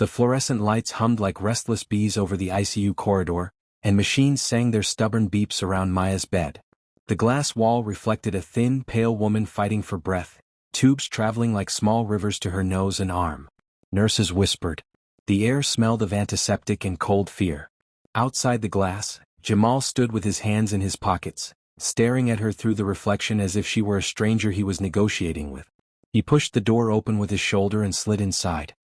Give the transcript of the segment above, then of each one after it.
The fluorescent lights hummed like restless bees over the ICU corridor, and machines sang their stubborn beeps around Maya's bed. The glass wall reflected a thin, pale woman fighting for breath, tubes traveling like small rivers to her nose and arm. Nurses whispered. The air smelled of antiseptic and cold fear. Outside the glass, Jamal stood with his hands in his pockets, staring at her through the reflection as if she were a stranger he was negotiating with. He pushed the door open with his shoulder and slid inside.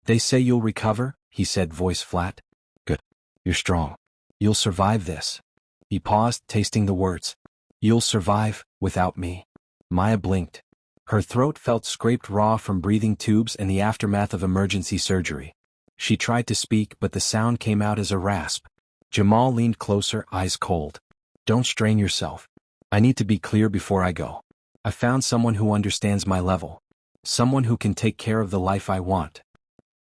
They say you'll recover, he said, voice flat. Good. You're strong. You'll survive this. He paused, tasting the words. You'll survive, without me. Maya blinked. Her throat felt scraped raw from breathing tubes and the aftermath of emergency surgery. She tried to speak, but the sound came out as a rasp. Jamal leaned closer, eyes cold. Don't strain yourself. I need to be clear before I go. I found someone who understands my level. Someone who can take care of the life I want.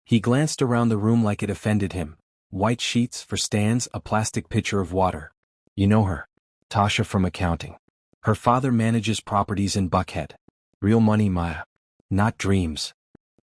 He glanced around the room like it offended him. White sheets for stands, a plastic pitcher of water. You know her. Tasha from accounting. Her father manages properties in Buckhead. Real money, Maya. Not dreams.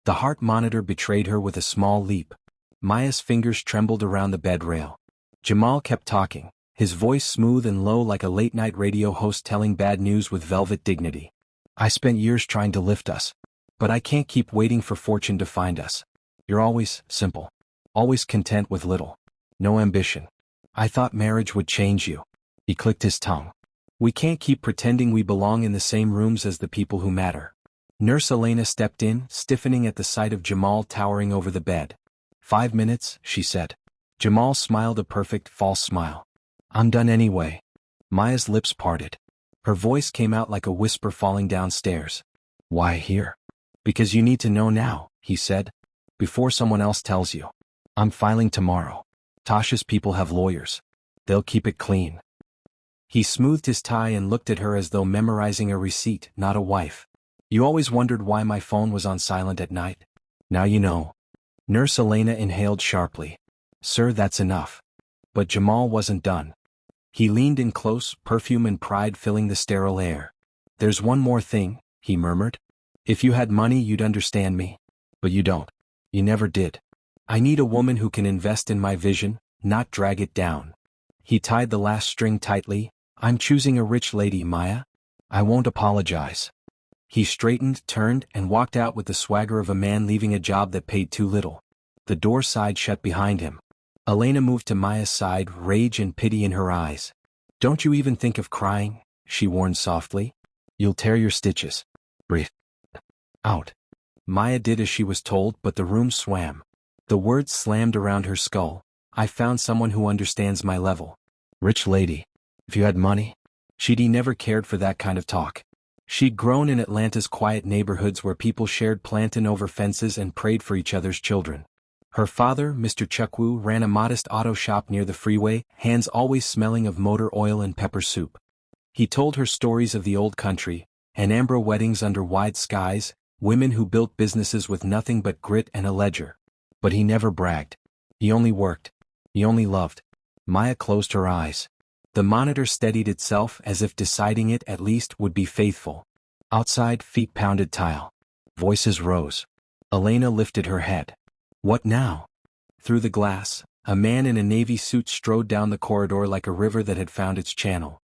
The heart monitor betrayed her with a small leap. Maya's fingers trembled around the bed rail. Jamal kept talking, his voice smooth and low like a late-night radio host telling bad news with velvet dignity. I spent years trying to lift us. But I can't keep waiting for fortune to find us. You're always simple. Always content with little. No ambition. I thought marriage would change you. He clicked his tongue. We can't keep pretending we belong in the same rooms as the people who matter. Nurse Elena stepped in, stiffening at the sight of Jamal towering over the bed. 5 minutes, she said. Jamal smiled a perfect, false smile. I'm done anyway. Maya's lips parted. Her voice came out like a whisper falling downstairs. Why here? Because you need to know now, he said. Before someone else tells you. I'm filing tomorrow. Tasha's people have lawyers. They'll keep it clean. He smoothed his tie and looked at her as though memorizing a receipt, not a wife. You always wondered why my phone was on silent at night? Now you know. Nurse Elena inhaled sharply. Sir, that's enough. But Jamal wasn't done. He leaned in close, perfume and pride filling the sterile air. There's one more thing, he murmured. If you had money you'd understand me. But you don't. You never did. I need a woman who can invest in my vision, not drag it down. He tied the last string tightly. I'm choosing a rich lady, Maya. I won't apologize. He straightened, turned, and walked out with the swagger of a man leaving a job that paid too little. The door side shut behind him. Elena moved to Maya's side, rage and pity in her eyes. Don't you even think of crying, she warned softly. You'll tear your stitches. Breathe. Out. Maya did as she was told, but the room swam. The words slammed around her skull. I found someone who understands my level. Rich lady. If you had money. She'd never cared for that kind of talk. She'd grown in Atlanta's quiet neighborhoods where people shared plantain over fences and prayed for each other's children. Her father, Mr. Chukwu, ran a modest auto shop near the freeway, hands always smelling of motor oil and pepper soup. He told her stories of the old country, Anambra weddings under wide skies, women who built businesses with nothing but grit and a ledger. But he never bragged. He only worked. He only loved. Maya closed her eyes. The monitor steadied itself as if deciding it at least would be faithful. Outside, feet pounded tile. Voices rose. Elena lifted her head. What now? Through the glass, a man in a navy suit strode down the corridor like a river that had found its channel.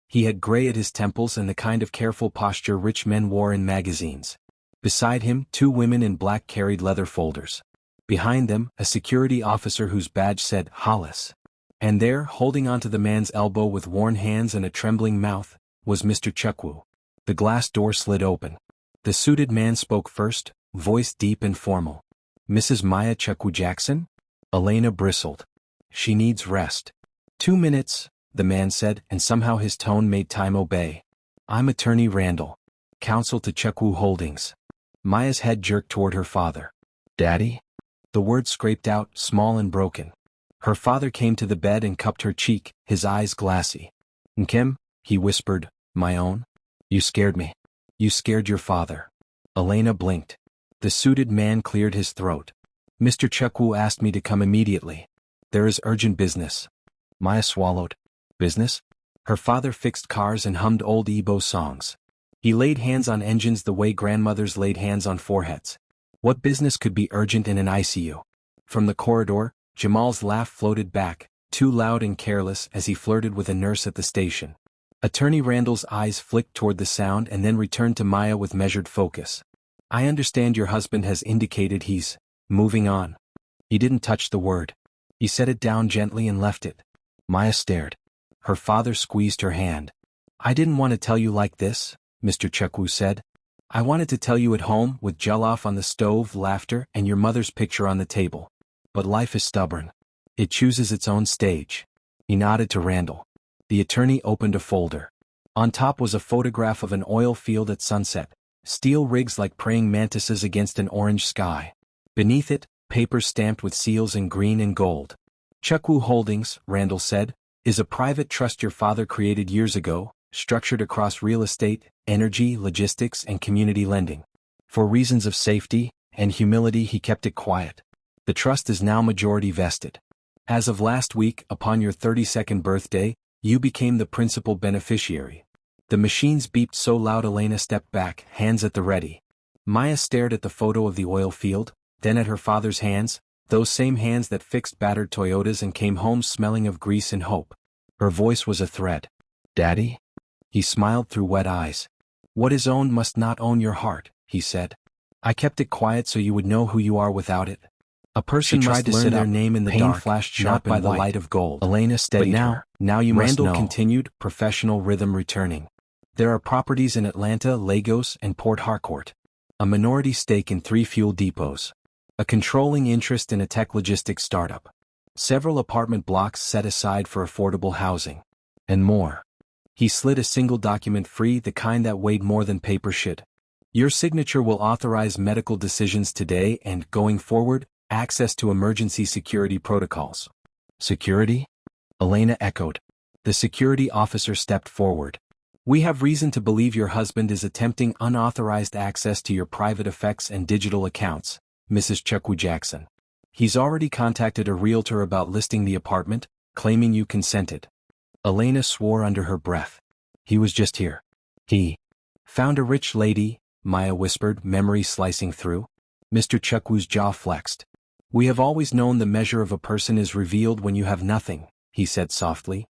He had gray at his temples and the kind of careful posture rich men wore in magazines. Beside him, 2 women in black carried leather folders. Behind them, a security officer whose badge said Hollis. And there, holding onto the man's elbow with worn hands and a trembling mouth, was Mr. Chukwu. The glass door slid open. The suited man spoke first, voice deep and formal. Mrs. Maya Chukwu Jackson? Elena bristled. She needs rest. 2 minutes, the man said, and somehow his tone made time obey. I'm Attorney Randall. Counsel to Chukwu Holdings. Maya's head jerked toward her father. Daddy? The word scraped out, small and broken. Her father came to the bed and cupped her cheek, his eyes glassy. Nkem, he whispered, my own? You scared me. You scared your father. Elena blinked. The suited man cleared his throat. Mr. Chukwu asked me to come immediately. There is urgent business. Maya swallowed. Business? Her father fixed cars and hummed old Igbo songs. He laid hands on engines the way grandmothers laid hands on foreheads. What business could be urgent in an ICU? From the corridor, Jamal's laugh floated back, too loud and careless as he flirted with a nurse at the station. Attorney Randall's eyes flicked toward the sound and then returned to Maya with measured focus. I understand your husband has indicated he's moving on. He didn't touch the word. He set it down gently and left it. Maya stared. Her father squeezed her hand. I didn't want to tell you like this, Mr. Chukwu said. I wanted to tell you at home with jollof on the stove, laughter, and your mother's picture on the table. But life is stubborn. It chooses its own stage. He nodded to Randall. The attorney opened a folder. On top was a photograph of an oil field at sunset, steel rigs like praying mantises against an orange sky. Beneath it, papers stamped with seals in green and gold. Chukwu Holdings, Randall said, is a private trust your father created years ago, structured across real estate, energy, logistics, and community lending. For reasons of safety and humility, he kept it quiet. The trust is now majority vested. As of last week, upon your 32nd birthday, you became the principal beneficiary. The machines beeped so loud Elena stepped back, hands at the ready. Maya stared at the photo of the oil field, then at her father's hands, those same hands that fixed battered Toyotas and came home smelling of grease and hope. Her voice was a thread. Daddy? He smiled through wet eyes. What is owned must not own your heart, he said. I kept it quiet so you would know who you are without it. A person must learn their name in the dark, flashed sharp not by the light of gold. Elena steadied her. Now you must know. Randall continued, professional rhythm returning. There are properties in Atlanta, Lagos, and Port Harcourt. A minority stake in 3 fuel depots. A controlling interest in a tech logistics startup. Several apartment blocks set aside for affordable housing. And more. He slid a single document free, the kind that weighed more than paper should. Your signature will authorize medical decisions today and, going forward, access to emergency security protocols. Security? Elena echoed. The security officer stepped forward. We have reason to believe your husband is attempting unauthorized access to your private effects and digital accounts, Mrs. Chukwu Jackson. He's already contacted a realtor about listing the apartment, claiming you consented. Elena swore under her breath. He was just here. He found a rich lady, Maya whispered, memory slicing through. Mr. Chukwu's jaw flexed. We have always known the measure of a person is revealed when you have nothing, he said softly.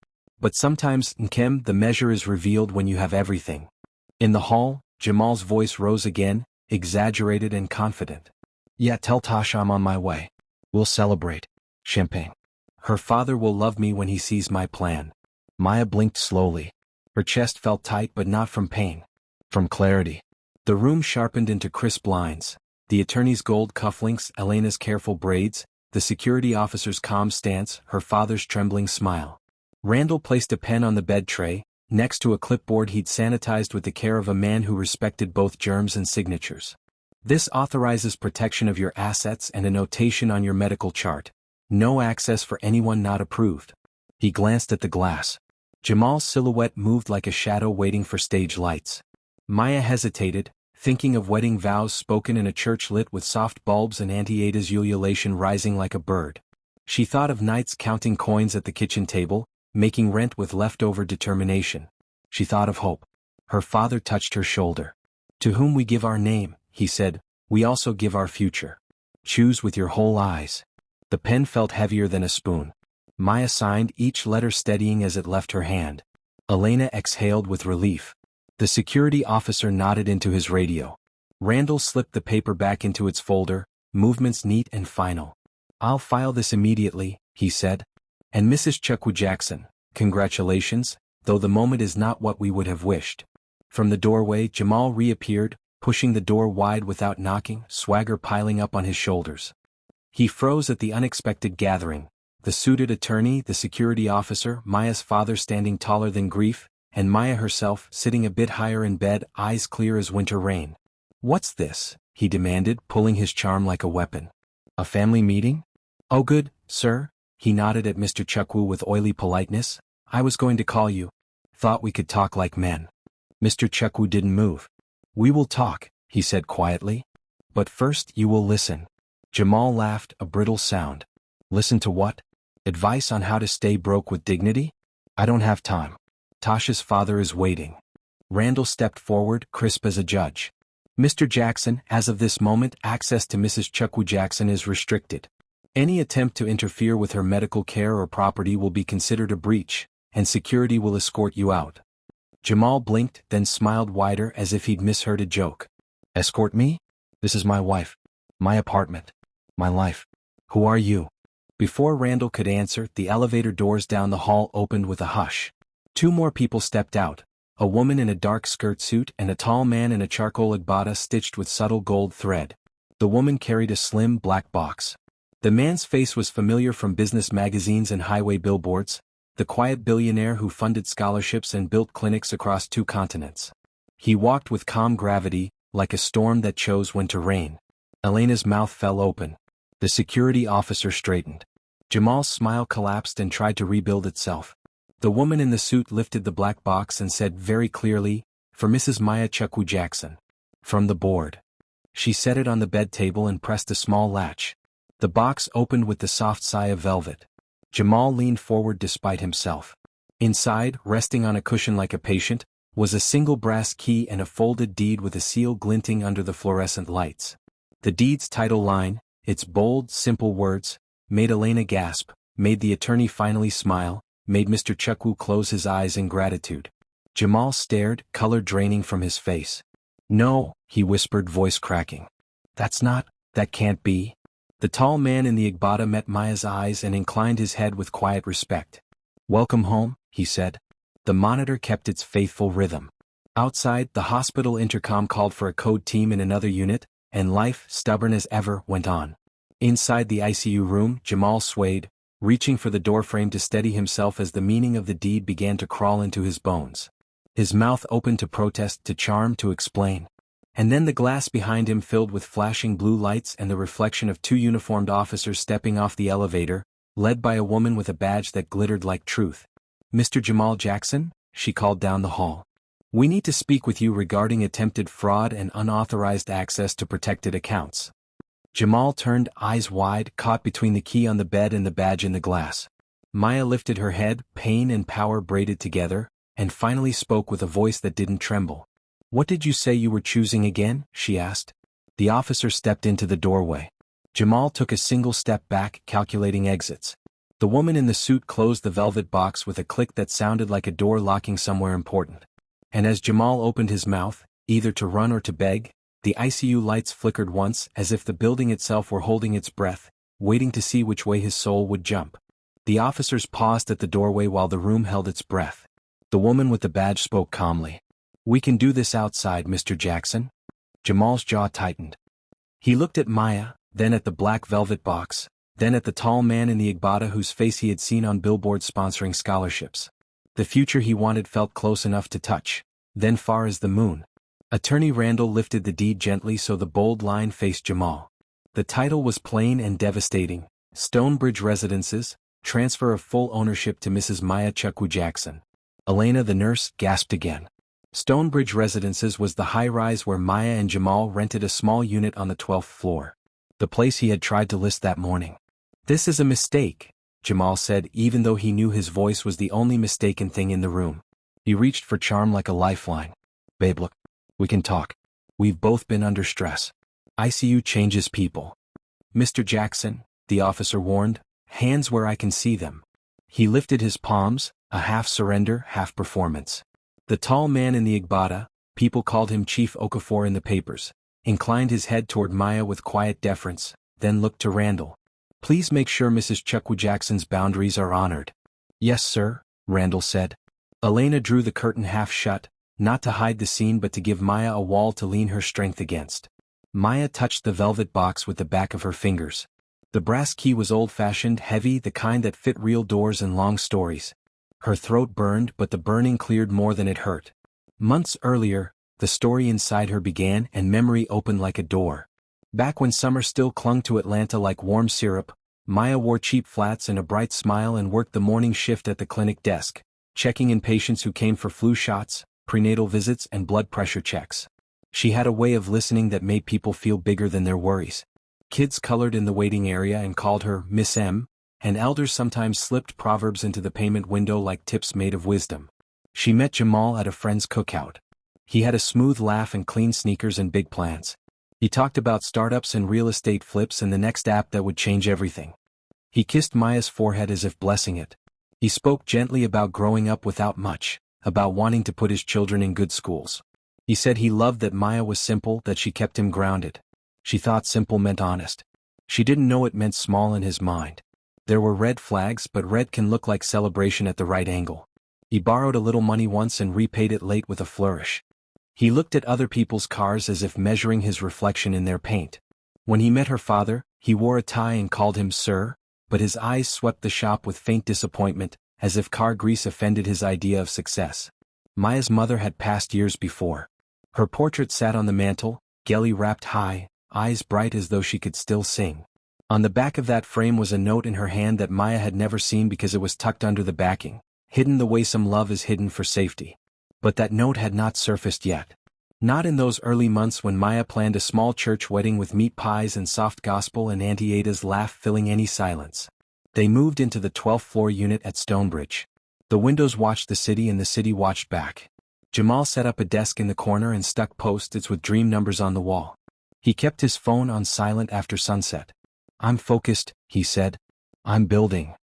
But sometimes, Nkem, the measure is revealed when you have everything. In the hall, Jamal's voice rose again, exaggerated and confident. Yeah, tell Tasha I'm on my way. We'll celebrate. Champagne. Her father will love me when he sees my plan. Maya blinked slowly. Her chest felt tight but not from pain. From clarity. The room sharpened into crisp lines. The attorney's gold cufflinks, Elena's careful braids, the security officer's calm stance, her father's trembling smile. Randall placed a pen on the bed tray, next to a clipboard he'd sanitized with the care of a man who respected both germs and signatures. This authorizes protection of your assets and a notation on your medical chart. No access for anyone not approved. He glanced at the glass. Jamal's silhouette moved like a shadow waiting for stage lights. Maya hesitated, thinking of wedding vows spoken in a church lit with soft bulbs and Auntie Ada's ululation rising like a bird. She thought of nights counting coins at the kitchen table, making rent with leftover determination. She thought of hope. Her father touched her shoulder. To whom we give our name, he said, we also give our future. Choose with your whole eyes. The pen felt heavier than a spoon. Maya signed, each letter steadying as it left her hand. Elena exhaled with relief. The security officer nodded into his radio. Randall slipped the paper back into its folder, movements neat and final. I'll file this immediately, he said. And Mrs. Chukwu Jackson, congratulations, though the moment is not what we would have wished. From the doorway, Jamal reappeared, pushing the door wide without knocking, swagger piling up on his shoulders. He froze at the unexpected gathering. The suited attorney, the security officer, Maya's father standing taller than grief, and Maya herself sitting a bit higher in bed, eyes clear as winter rain. What's this? He demanded, pulling his charm like a weapon. A family meeting? Oh good, sir. He nodded at Mr. Chukwu with oily politeness. I was going to call you. Thought we could talk like men. Mr. Chukwu didn't move. We will talk, he said quietly. But first you will listen. Jamal laughed, a brittle sound. Listen to what? Advice on how to stay broke with dignity? I don't have time. Tasha's father is waiting. Randall stepped forward, crisp as a judge. Mr. Jackson, as of this moment, access to Mrs. Chukwu Jackson is restricted. Any attempt to interfere with her medical care or property will be considered a breach, and security will escort you out. Jamal blinked, then smiled wider as if he'd misheard a joke. Escort me? This is my wife. My apartment. My life. Who are you? Before Randall could answer, the elevator doors down the hall opened with a hush. Two more people stepped out, a woman in a dark skirt suit and a tall man in a charcoal agbada stitched with subtle gold thread. The woman carried a slim black box. The man's face was familiar from business magazines and highway billboards, the quiet billionaire who funded scholarships and built clinics across 2 continents. He walked with calm gravity, like a storm that chose when to rain. Elena's mouth fell open. The security officer straightened. Jamal's smile collapsed and tried to rebuild itself. The woman in the suit lifted the black box and said very clearly, "For Mrs. Maya Chukwu Jackson." From the board. She set it on the bed table and pressed a small latch. The box opened with the soft sigh of velvet. Jamal leaned forward despite himself. Inside, resting on a cushion like a patient, was a single brass key and a folded deed with a seal glinting under the fluorescent lights. The deed's title line, its bold, simple words, made Elena gasp, made the attorney finally smile, made Mr. Chukwu close his eyes in gratitude. Jamal stared, color draining from his face. "No," he whispered, voice cracking. That can't be." The tall man in the agbada met Maya's eyes and inclined his head with quiet respect. "Welcome home," he said. The monitor kept its faithful rhythm. Outside, the hospital intercom called for a code team in another unit, and life, stubborn as ever, went on. Inside the ICU room, Jamal swayed, reaching for the doorframe to steady himself as the meaning of the deed began to crawl into his bones. His mouth opened to protest, to charm, to explain. And then the glass behind him filled with flashing blue lights and the reflection of 2 uniformed officers stepping off the elevator, led by a woman with a badge that glittered like truth. "Mr. Jamal Jackson?" she called down the hall. "We need to speak with you regarding attempted fraud and unauthorized access to protected accounts." Jamal turned, eyes wide, caught between the key on the bed and the badge in the glass. Maya lifted her head, pain and power braided together, and finally spoke with a voice that didn't tremble. "What did you say you were choosing again?" she asked. The officer stepped into the doorway. Jamal took a single step back, calculating exits. The woman in the suit closed the velvet box with a click that sounded like a door locking somewhere important. And as Jamal opened his mouth, either to run or to beg, the ICU lights flickered once, as if the building itself were holding its breath, waiting to see which way his soul would jump. The officers paused at the doorway while the room held its breath. The woman with the badge spoke calmly. "We can do this outside, Mr. Jackson." Jamal's jaw tightened. He looked at Maya, then at the black velvet box, then at the tall man in the agbada whose face he had seen on billboards sponsoring scholarships. The future he wanted felt close enough to touch, then far as the moon. Attorney Randall lifted the deed gently so the bold line faced Jamal. The title was plain and devastating: Stonebridge Residences, transfer of full ownership to Mrs. Maya Chukwu Jackson. Elena, the nurse, gasped again. Stonebridge Residences was the high-rise where Maya and Jamal rented a small unit on the 12th floor. The place he had tried to list that morning. "This is a mistake," Jamal said, even though he knew his voice was the only mistaken thing in the room. He reached for charm like a lifeline. "Babe, look. We can talk. We've both been under stress. ICU changes people." "Mr. Jackson," the officer warned, "hands where I can see them." He lifted his palms, a half-surrender, half-performance. The tall man in the agbada, people called him Chief Okafor in the papers, inclined his head toward Maya with quiet deference, then looked to Randall. "Please make sure Mrs. Chukwu Jackson's boundaries are honored." "Yes, sir," Randall said. Elena drew the curtain half shut, not to hide the scene but to give Maya a wall to lean her strength against. Maya touched the velvet box with the back of her fingers. The brass key was old-fashioned, heavy, the kind that fit real doors and long stories. Her throat burned, but the burning cleared more than it hurt. Months earlier, the story inside her began and memory opened like a door. Back when summer still clung to Atlanta like warm syrup, Maya wore cheap flats and a bright smile and worked the morning shift at the clinic desk, checking in patients who came for flu shots, prenatal visits and blood pressure checks. She had a way of listening that made people feel bigger than their worries. Kids colored in the waiting area and called her Miss M, and elders sometimes slipped proverbs into the payment window like tips made of wisdom. She met Jamal at a friend's cookout. He had a smooth laugh and clean sneakers and big plans. He talked about startups and real estate flips and the next app that would change everything. He kissed Maya's forehead as if blessing it. He spoke gently about growing up without much, about wanting to put his children in good schools. He said he loved that Maya was simple, that she kept him grounded. She thought simple meant honest. She didn't know it meant small in his mind. There were red flags, but red can look like celebration at the right angle. He borrowed a little money once and repaid it late with a flourish. He looked at other people's cars as if measuring his reflection in their paint. When he met her father, he wore a tie and called him sir, but his eyes swept the shop with faint disappointment, as if car grease offended his idea of success. Maya's mother had passed years before. Her portrait sat on the mantel, gelly wrapped high, eyes bright as though she could still sing. On the back of that frame was a note in her hand that Maya had never seen because it was tucked under the backing, hidden the way some love is hidden for safety. But that note had not surfaced yet. Not in those early months when Maya planned a small church wedding with meat pies and soft gospel and Auntie Ada's laugh filling any silence. They moved into the 12th floor unit at Stonebridge. The windows watched the city and the city watched back. Jamal set up a desk in the corner and stuck post-its with dream numbers on the wall. He kept his phone on silent after sunset. "I'm focused," he said. "I'm building."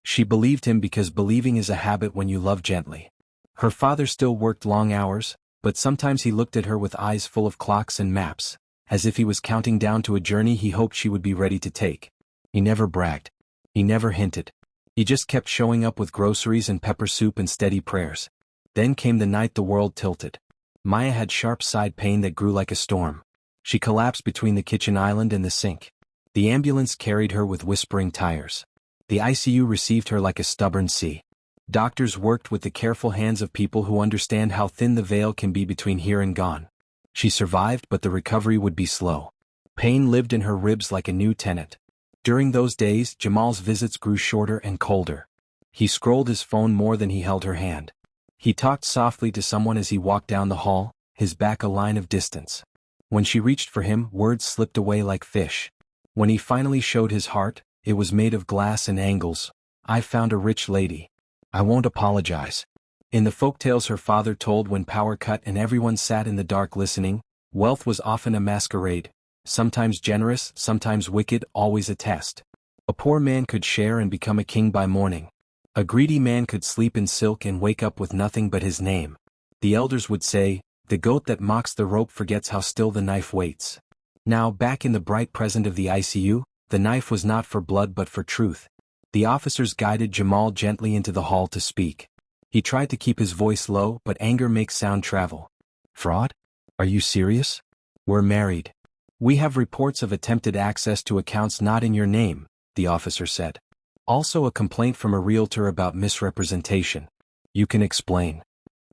She believed him because believing is a habit when you love gently. Her father still worked long hours, but sometimes he looked at her with eyes full of clocks and maps, as if he was counting down to a journey he hoped she would be ready to take. He never bragged. He never hinted. He just kept showing up with groceries and pepper soup and steady prayers. Then came the night the world tilted. Maya had sharp side pain that grew like a storm. She collapsed between the kitchen island and the sink. The ambulance carried her with whispering tires. The ICU received her like a stubborn sea. Doctors worked with the careful hands of people who understand how thin the veil can be between here and gone. She survived, but the recovery would be slow. Pain lived in her ribs like a new tenant. During those days, Jamal's visits grew shorter and colder. He scrolled his phone more than he held her hand. He talked softly to someone as he walked down the hall, his back a line of distance. When she reached for him, words slipped away like fish. When he finally showed his heart, it was made of glass and angles. "I found a rich lady. I won't apologize." In the folktales her father told when power cut and everyone sat in the dark listening, wealth was often a masquerade, sometimes generous, sometimes wicked, always a test. A poor man could share and become a king by morning. A greedy man could sleep in silk and wake up with nothing but his name. The elders would say, "The goat that mocks the rope forgets how still the knife waits." Now, back in the bright present of the ICU, the knife was not for blood but for truth. The officers guided Jamal gently into the hall to speak. He tried to keep his voice low, but anger makes sound travel. "Fraud? Are you serious? We're married. We have reports of attempted access to accounts not in your name," the officer said. "Also a complaint from a realtor about misrepresentation. You can explain."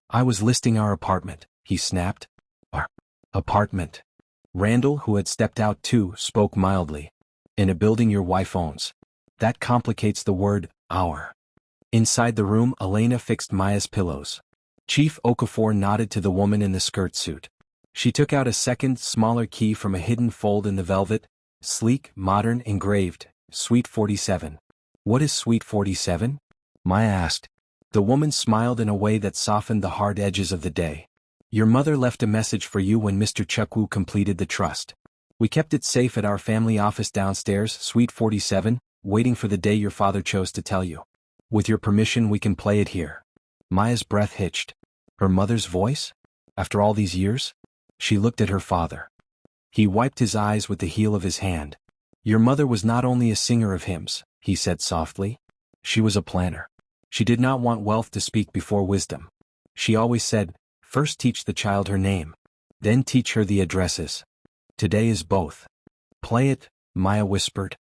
"I was listing our apartment," he snapped. "Our apartment?" Randall, who had stepped out too, spoke mildly. "In a building your wife owns. That complicates the word, our." Inside the room, Elena fixed Maya's pillows. Chief Okafor nodded to the woman in the skirt suit. She took out a second, smaller key from a hidden fold in the velvet, sleek, modern, engraved, Suite 47. "What is Suite 47? Maya asked. The woman smiled in a way that softened the hard edges of the day. "Your mother left a message for you when Mr. Chukwu completed the trust. We kept it safe at our family office downstairs, Suite 47, waiting for the day your father chose to tell you. With your permission we can play it here." Maya's breath hitched. Her mother's voice? After all these years? She looked at her father. He wiped his eyes with the heel of his hand. "Your mother was not only a singer of hymns," he said softly. "She was a planner. She did not want wealth to speak before wisdom. She always said, first teach the child her name. Then teach her the addresses. Today is both." "Play it," Maya whispered.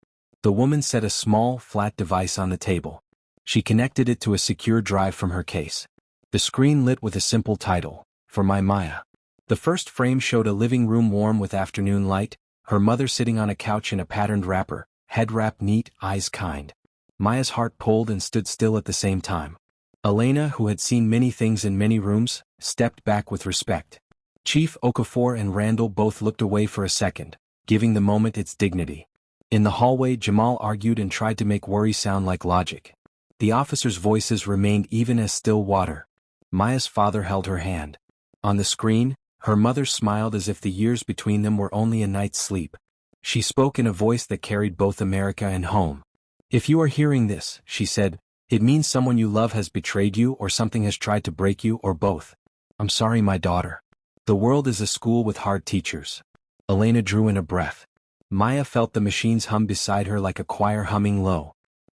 The woman set a small, flat device on the table. She connected it to a secure drive from her case. The screen lit with a simple title, "For My Maya." The first frame showed a living room warm with afternoon light, her mother sitting on a couch in a patterned wrapper, head wrapped neat, eyes kind. Maya's heart pulled and stood still at the same time. Elena, who had seen many things in many rooms, stepped back with respect. Chief Okafor and Randall both looked away for a second, giving the moment its dignity. In the hallway, Jamal argued and tried to make worry sound like logic. The officers' voices remained even as still water. Maya's father held her hand. On the screen, her mother smiled as if the years between them were only a night's sleep. She spoke in a voice that carried both America and home. If you are hearing this, she said, it means someone you love has betrayed you or something has tried to break you or both. I'm sorry, my daughter. The world is a school with hard teachers. Elena drew in a breath. Maya felt the machines hum beside her like a choir humming low.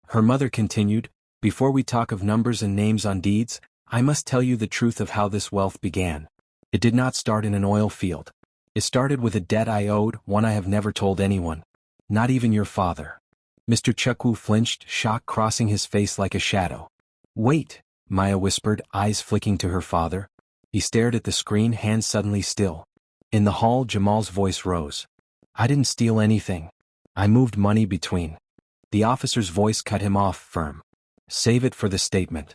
Her mother continued, before we talk of numbers and names on deeds, I must tell you the truth of how this wealth began. It did not start in an oil field. It started with a debt I owed, one I have never told anyone. Not even your father. Mr. Chukwu flinched, shock crossing his face like a shadow. Wait, Maya whispered, eyes flicking to her father. He stared at the screen, hands suddenly still. In the hall, Jamal's voice rose. I didn't steal anything. I moved money between. The officer's voice cut him off, firm. Save it for the statement.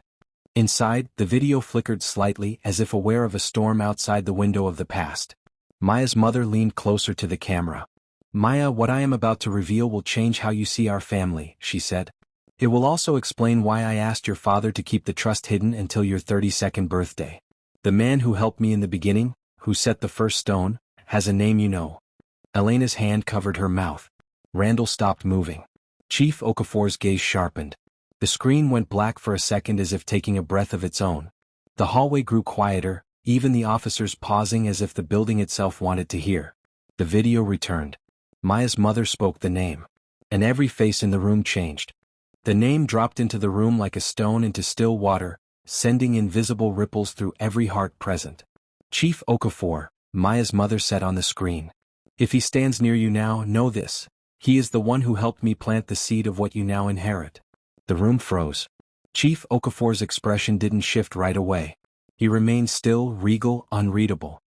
Inside, the video flickered slightly as if aware of a storm outside the window of the past. Maya's mother leaned closer to the camera. Maya, what I am about to reveal will change how you see our family, she said. It will also explain why I asked your father to keep the trust hidden until your 32nd birthday. The man who helped me in the beginning, who set the first stone, has a name you know. Elena's hand covered her mouth. Randall stopped moving. Chief Okafor's gaze sharpened. The screen went black for a second as if taking a breath of its own. The hallway grew quieter, even the officers pausing as if the building itself wanted to hear. The video returned. Maya's mother spoke the name. And every face in the room changed. The name dropped into the room like a stone into still water, sending invisible ripples through every heart present. Chief Okafor, Maya's mother said on the screen. If he stands near you now, know this. He is the one who helped me plant the seed of what you now inherit. The room froze. Chief Okafor's expression didn't shift right away. He remained still, regal, unreadable.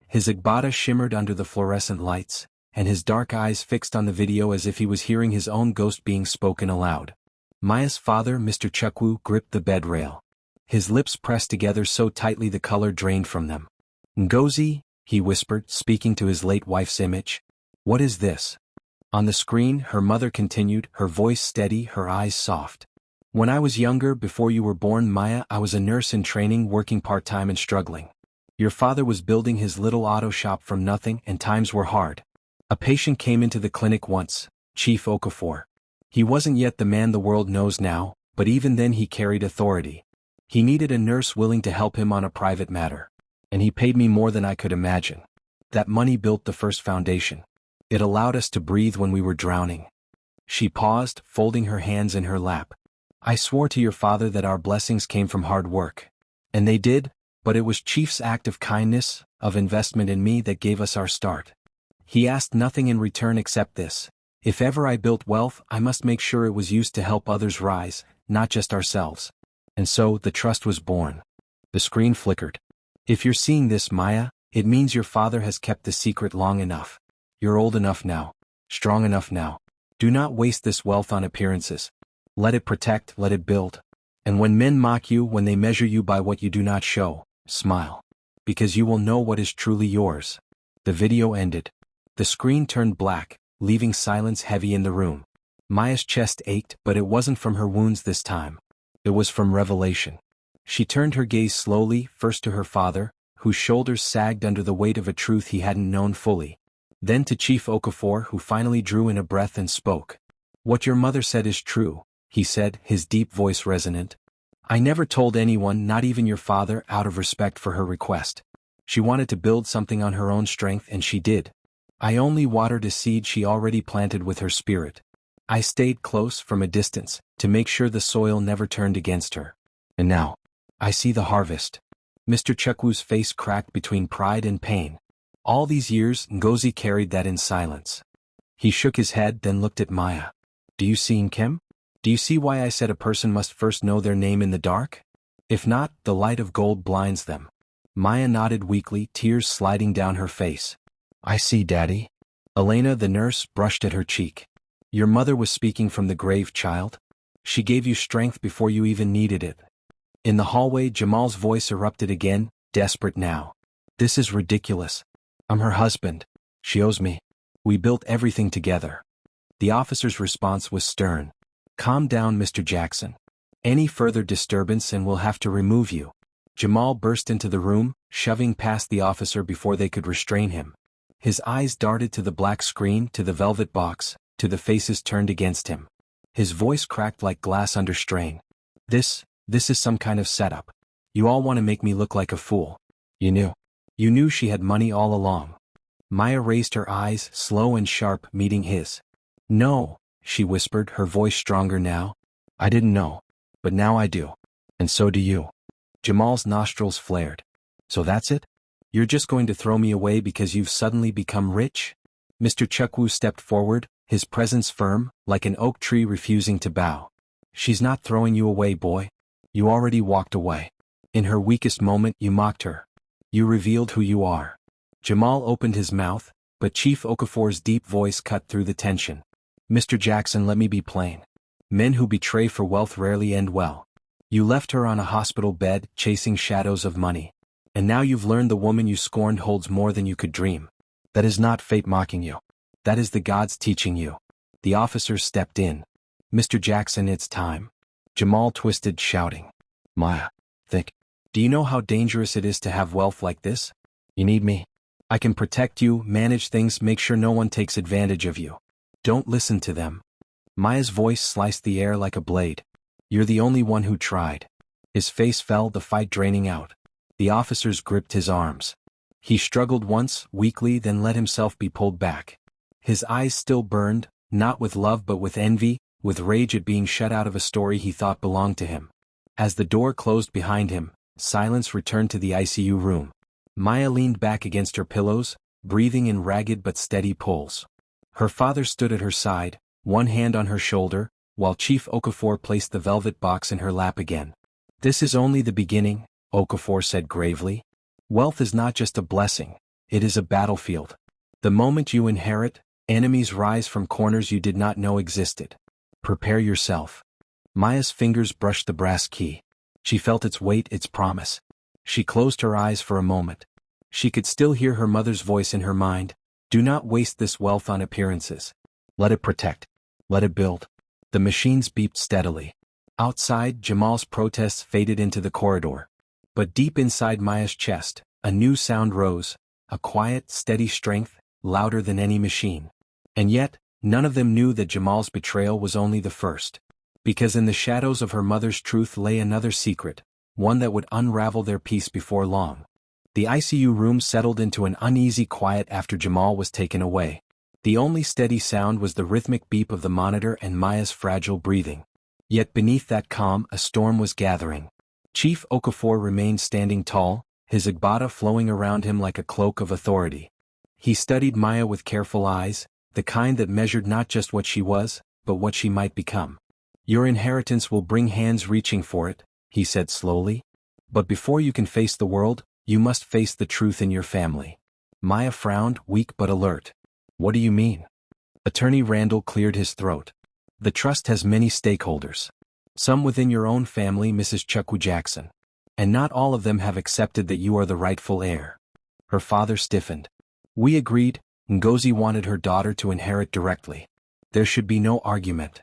His agbada shimmered under the fluorescent lights, and his dark eyes fixed on the video as if he was hearing his own ghost being spoken aloud. Maya's father, Mr. Chukwu, gripped the bed rail. His lips pressed together so tightly the color drained from them. Ngozi, he whispered, speaking to his late wife's image. What is this? On the screen, her mother continued, her voice steady, her eyes soft. When I was younger, before you were born, Maya, I was a nurse in training, working part-time and struggling. Your father was building his little auto shop from nothing, and times were hard. A patient came into the clinic once, Chief Okafor. He wasn't yet the man the world knows now, but even then he carried authority. He needed a nurse willing to help him on a private matter. And he paid me more than I could imagine. That money built the first foundation. It allowed us to breathe when we were drowning. She paused, folding her hands in her lap. I swore to your father that our blessings came from hard work. And they did, but it was Chief's act of kindness, of investment in me that gave us our start. He asked nothing in return except this. If ever I built wealth, I must make sure it was used to help others rise, not just ourselves. And so, the trust was born. The screen flickered. If you're seeing this, Maya, it means your father has kept the secret long enough. You're old enough now. Strong enough now. Do not waste this wealth on appearances. Let it protect, let it build. And when men mock you, when they measure you by what you do not show, smile. Because you will know what is truly yours. The video ended. The screen turned black, leaving silence heavy in the room. Maya's chest ached, but it wasn't from her wounds this time. It was from revelation. She turned her gaze slowly, first to her father, whose shoulders sagged under the weight of a truth he hadn't known fully. Then to Chief Okafor, who finally drew in a breath and spoke. What your mother said is true, he said, his deep voice resonant. I never told anyone, not even your father, out of respect for her request. She wanted to build something on her own strength, and she did. I only watered a seed she already planted with her spirit. I stayed close, from a distance, to make sure the soil never turned against her. And now, I see the harvest. Mr. Chukwu's face cracked between pride and pain. All these years, Ngozi carried that in silence. He shook his head, then looked at Maya. Do you see, Nkem? Do you see why I said a person must first know their name in the dark? If not, the light of gold blinds them. Maya nodded weakly, tears sliding down her face. I see, Daddy. Elena, the nurse, brushed at her cheek. Your mother was speaking from the grave, child. She gave you strength before you even needed it. In the hallway, Jamal's voice erupted again, desperate now. This is ridiculous. I'm her husband. She owes me. We built everything together. The officer's response was stern. Calm down, Mr. Jackson. Any further disturbance and we'll have to remove you. Jamal burst into the room, shoving past the officer before they could restrain him. His eyes darted to the black screen, to the velvet box, to the faces turned against him. His voice cracked like glass under strain. This is some kind of setup. You all want to make me look like a fool. You knew. You knew she had money all along. Maya raised her eyes, slow and sharp, meeting his. No, she whispered, her voice stronger now. I didn't know. But now I do. And so do you. Jamal's nostrils flared. So that's it? You're just going to throw me away because you've suddenly become rich? Mr. Chukwu stepped forward, his presence firm, like an oak tree refusing to bow. She's not throwing you away, boy. You already walked away. In her weakest moment, you mocked her. You revealed who you are. Jamal opened his mouth, but Chief Okafor's deep voice cut through the tension. Mr. Jackson, let me be plain. Men who betray for wealth rarely end well. You left her on a hospital bed, chasing shadows of money. And now you've learned the woman you scorned holds more than you could dream. That is not fate mocking you. That is the gods teaching you. The officers stepped in. Mr. Jackson, it's time. Jamal twisted, shouting. Maya, think. Do you know how dangerous it is to have wealth like this? You need me. I can protect you, manage things, make sure no one takes advantage of you. Don't listen to them. Maya's voice sliced the air like a blade. You're the only one who tried. His face fell, the fight draining out. The officers gripped his arms. He struggled once, weakly, then let himself be pulled back. His eyes still burned, not with love but with envy, with rage at being shut out of a story he thought belonged to him. As the door closed behind him, silence returned to the ICU room. Maya leaned back against her pillows, breathing in ragged but steady pulls. Her father stood at her side, one hand on her shoulder, while Chief Okafor placed the velvet box in her lap again. This is only the beginning, Okafor said gravely. Wealth is not just a blessing, it is a battlefield. The moment you inherit, enemies rise from corners you did not know existed. Prepare yourself. Maya's fingers brushed the brass key. She felt its weight, its promise. She closed her eyes for a moment. She could still hear her mother's voice in her mind. Do not waste this wealth on appearances. Let it protect. Let it build. The machines beeped steadily. Outside, Jamal's protests faded into the corridor. But deep inside Maya's chest, a new sound rose, a quiet, steady strength, louder than any machine. And yet, none of them knew that Jamal's betrayal was only the first. Because in the shadows of her mother's truth lay another secret, one that would unravel their peace before long. The ICU room settled into an uneasy quiet after Jamal was taken away. The only steady sound was the rhythmic beep of the monitor and Maya's fragile breathing. Yet beneath that calm, a storm was gathering. Chief Okafor remained standing tall, his agbada flowing around him like a cloak of authority. He studied Maya with careful eyes, the kind that measured not just what she was, but what she might become. Your inheritance will bring hands reaching for it, he said slowly. But before you can face the world, you must face the truth in your family. Maya frowned, weak but alert. What do you mean? Attorney Randall cleared his throat. The trust has many stakeholders. Some within your own family, Mrs. Chukwu Jackson. And not all of them have accepted that you are the rightful heir. Her father stiffened. We agreed. Ngozi wanted her daughter to inherit directly. There should be no argument.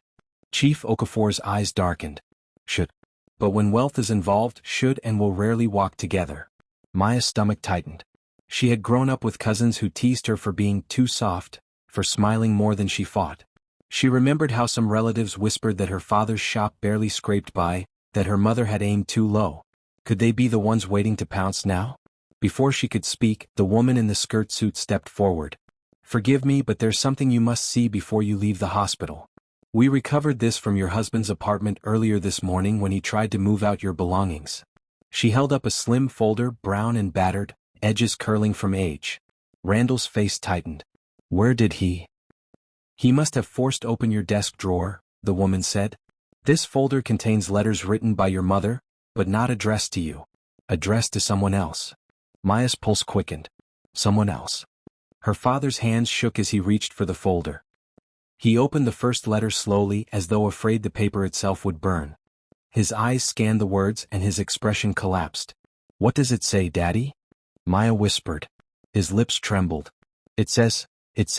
Chief Okafor's eyes darkened. Should. But when wealth is involved, should and will rarely walk together. Maya's stomach tightened. She had grown up with cousins who teased her for being too soft, for smiling more than she fought. She remembered how some relatives whispered that her father's shop barely scraped by, that her mother had aimed too low. Could they be the ones waiting to pounce now? Before she could speak, the woman in the skirt suit stepped forward. Forgive me, but there's something you must see before you leave the hospital. We recovered this from your husband's apartment earlier this morning when he tried to move out your belongings. She held up a slim folder, brown and battered, edges curling from age. Randall's face tightened. Where did he? He must have forced open your desk drawer, the woman said. This folder contains letters written by your mother, but not addressed to you. Addressed to someone else. Maya's pulse quickened. Someone else. Her father's hands shook as he reached for the folder. He opened the first letter slowly as though afraid the paper itself would burn. His eyes scanned the words and his expression collapsed. What does it say, Daddy? Maya whispered. His lips trembled. It says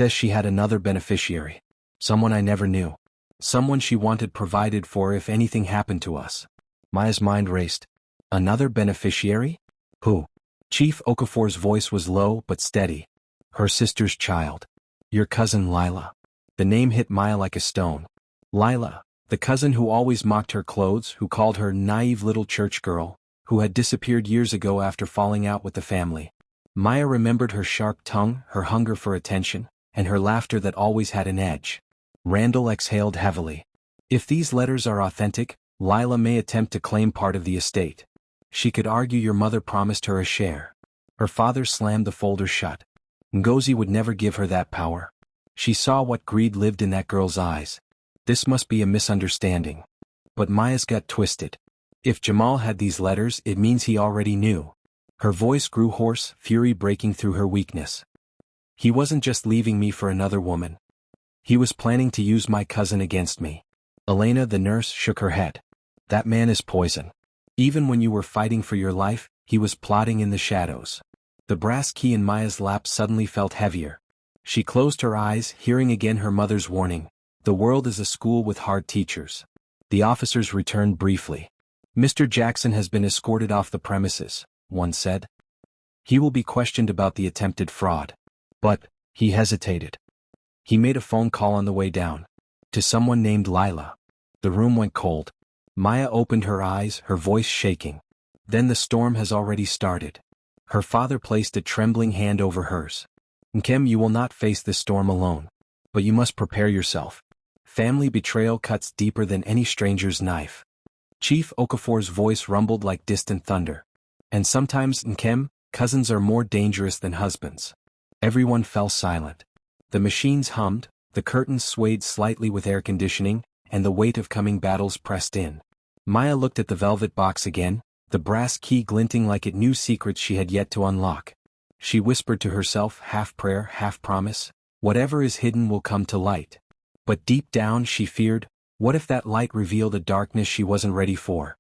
she had another beneficiary. Someone I never knew. Someone she wanted provided for if anything happened to us. Maya's mind raced. Another beneficiary? Who? Chief Okafor's voice was low but steady. Her sister's child. Your cousin Lila. The name hit Maya like a stone. Lila, The cousin who always mocked her clothes, who called her naive little church girl, who had disappeared years ago after falling out with the family. Maya remembered her sharp tongue, her hunger for attention, and her laughter that always had an edge. Randall exhaled heavily. If these letters are authentic, Lila may attempt to claim part of the estate. She could argue your mother promised her a share. Her father slammed the folder shut. Ngozi would never give her that power. She saw what greed lived in that girl's eyes. This must be a misunderstanding. But Maya's gut twisted. If Jamal had these letters, it means he already knew. Her voice grew hoarse, fury breaking through her weakness. He wasn't just leaving me for another woman. He was planning to use my cousin against me. Elena, the nurse, shook her head. That man is poison. Even when you were fighting for your life, he was plotting in the shadows. The brass key in Maya's lap suddenly felt heavier. She closed her eyes, hearing again her mother's warning. The world is a school with hard teachers. The officers returned briefly. Mr. Jackson has been escorted off the premises, one said. He will be questioned about the attempted fraud. But, he hesitated. He made a phone call on the way down. To someone named Lila. The room went cold. Maya opened her eyes, her voice shaking. Then the storm has already started. Her father placed a trembling hand over hers. Nkem, you will not face this storm alone. But you must prepare yourself. Family betrayal cuts deeper than any stranger's knife. Chief Okafor's voice rumbled like distant thunder. And sometimes, Nkem, cousins are more dangerous than husbands. Everyone fell silent. The machines hummed, the curtains swayed slightly with air conditioning, and the weight of coming battles pressed in. Maya looked at the velvet box again, the brass key glinting like it knew secrets she had yet to unlock. She whispered to herself, half prayer, half promise, whatever is hidden will come to light. But deep down she feared, what if that light revealed a darkness she wasn't ready for?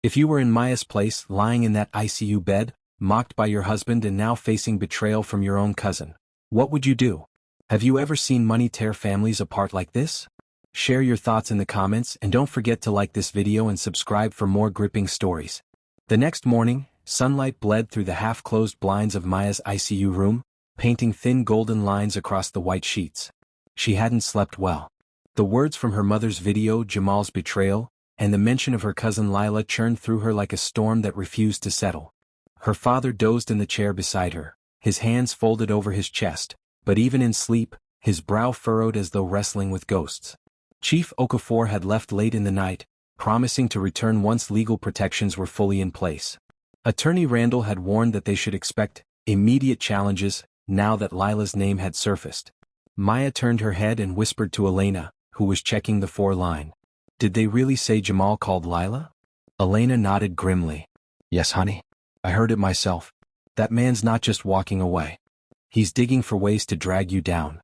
If you were in Maya's place, lying in that ICU bed, mocked by your husband and now facing betrayal from your own cousin, what would you do? Have you ever seen money tear families apart like this? Share your thoughts in the comments and don't forget to like this video and subscribe for more gripping stories. The next morning, sunlight bled through the half-closed blinds of Maya's ICU room, painting thin golden lines across the white sheets. She hadn't slept well. The words from her mother's video, Jamal's betrayal, and the mention of her cousin Lila churned through her like a storm that refused to settle. Her father dozed in the chair beside her, his hands folded over his chest, but even in sleep, his brow furrowed as though wrestling with ghosts. Chief Okafor had left late in the night, promising to return once legal protections were fully in place. Attorney Randall had warned that they should expect immediate challenges now that Lila's name had surfaced. Maya turned her head and whispered to Elena, who was checking the 4-line. Did they really say Jamal called Lila? Elena nodded grimly. Yes, honey. I heard it myself. That man's not just walking away. He's digging for ways to drag you down.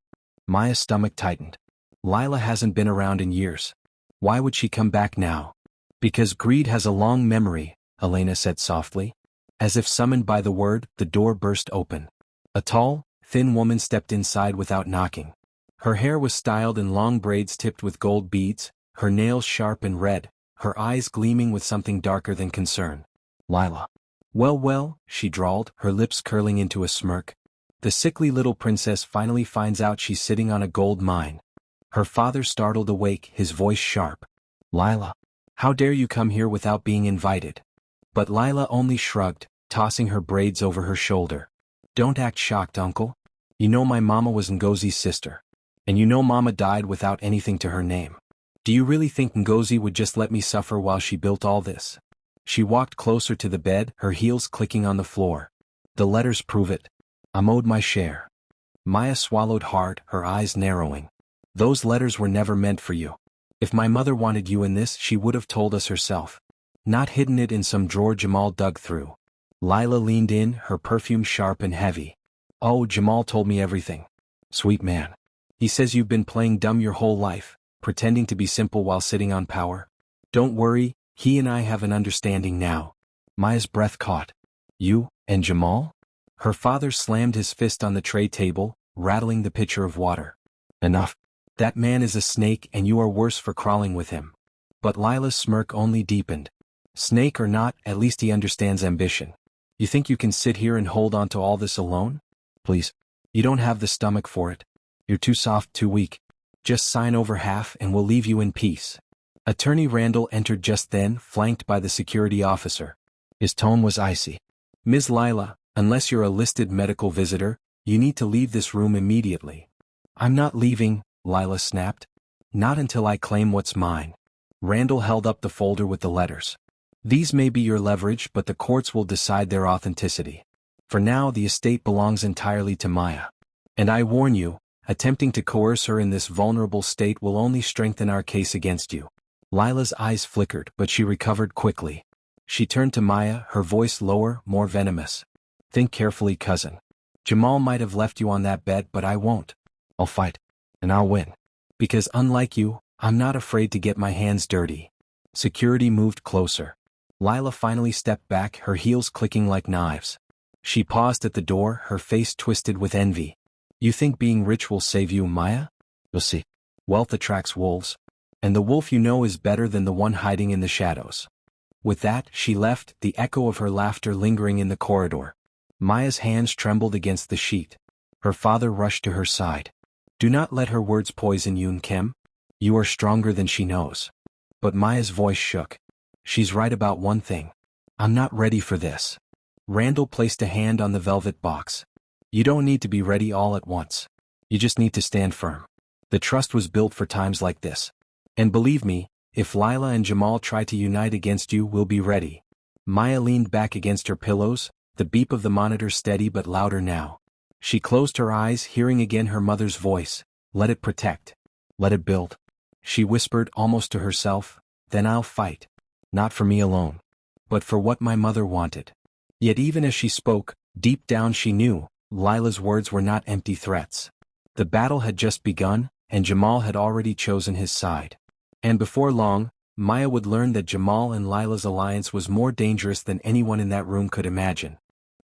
Maya's stomach tightened. Lila hasn't been around in years. Why would she come back now? Because greed has a long memory, Elena said softly. As if summoned by the word, the door burst open. A tall, thin woman stepped inside without knocking. Her hair was styled in long braids tipped with gold beads, her nails sharp and red, her eyes gleaming with something darker than concern. Lila. Well, she drawled, her lips curling into a smirk. The sickly little princess finally finds out she's sitting on a gold mine. Her father startled awake, his voice sharp. Lila. How dare you come here without being invited? But Lila only shrugged, tossing her braids over her shoulder. Don't act shocked, uncle. You know my mama was Ngozi's sister. And you know mama died without anything to her name. Do you really think Ngozi would just let me suffer while she built all this? She walked closer to the bed, her heels clicking on the floor. The letters prove it. I'm owed my share. Maya swallowed hard, her eyes narrowing. Those letters were never meant for you. If my mother wanted you in this, she would have told us herself. Not hidden it in some drawer Jamal dug through. Lila leaned in, her perfume sharp and heavy. Oh, Jamal told me everything. Sweet man. He says you've been playing dumb your whole life, pretending to be simple while sitting on power. Don't worry, he and I have an understanding now. Maya's breath caught. You, and Jamal? Her father slammed his fist on the tray table, rattling the pitcher of water. Enough. That man is a snake and you are worse for crawling with him. But Lila's smirk only deepened. Snake or not, at least he understands ambition. You think you can sit here and hold on to all this alone? Please. You don't have the stomach for it. You're too soft, too weak. Just sign over half and we'll leave you in peace. Attorney Randall entered just then, flanked by the security officer. His tone was icy. Ms. Lila, unless you're a listed medical visitor, you need to leave this room immediately. I'm not leaving, Lila snapped. Not until I claim what's mine. Randall held up the folder with the letters. These may be your leverage, but the courts will decide their authenticity. For now, the estate belongs entirely to Maya. And I warn you, attempting to coerce her in this vulnerable state will only strengthen our case against you. Lila's eyes flickered, but she recovered quickly. She turned to Maya, her voice lower, more venomous. Think carefully, cousin. Jamal might have left you on that bed, but I won't. I'll fight. And I'll win. Because unlike you, I'm not afraid to get my hands dirty. Security moved closer. Lila finally stepped back, her heels clicking like knives. She paused at the door, her face twisted with envy. You think being rich will save you, Maya? You'll see. Wealth attracts wolves. And the wolf you know is better than the one hiding in the shadows. With that, she left, the echo of her laughter lingering in the corridor. Maya's hands trembled against the sheet. Her father rushed to her side. Do not let her words poison you, Nkem. You are stronger than she knows. But Maya's voice shook. She's right about one thing. I'm not ready for this. Randall placed a hand on the velvet box. You don't need to be ready all at once. You just need to stand firm. The trust was built for times like this. And believe me, if Lila and Jamal try to unite against you, we'll be ready. Maya leaned back against her pillows, the beep of the monitor steady but louder now. She closed her eyes, hearing again her mother's voice. Let it protect. Let it build. She whispered almost to herself, then I'll fight. Not for me alone. But for what my mother wanted. Yet even as she spoke, deep down she knew, Lila's words were not empty threats. The battle had just begun, and Jamal had already chosen his side. And before long, Maya would learn that Jamal and Lila's alliance was more dangerous than anyone in that room could imagine.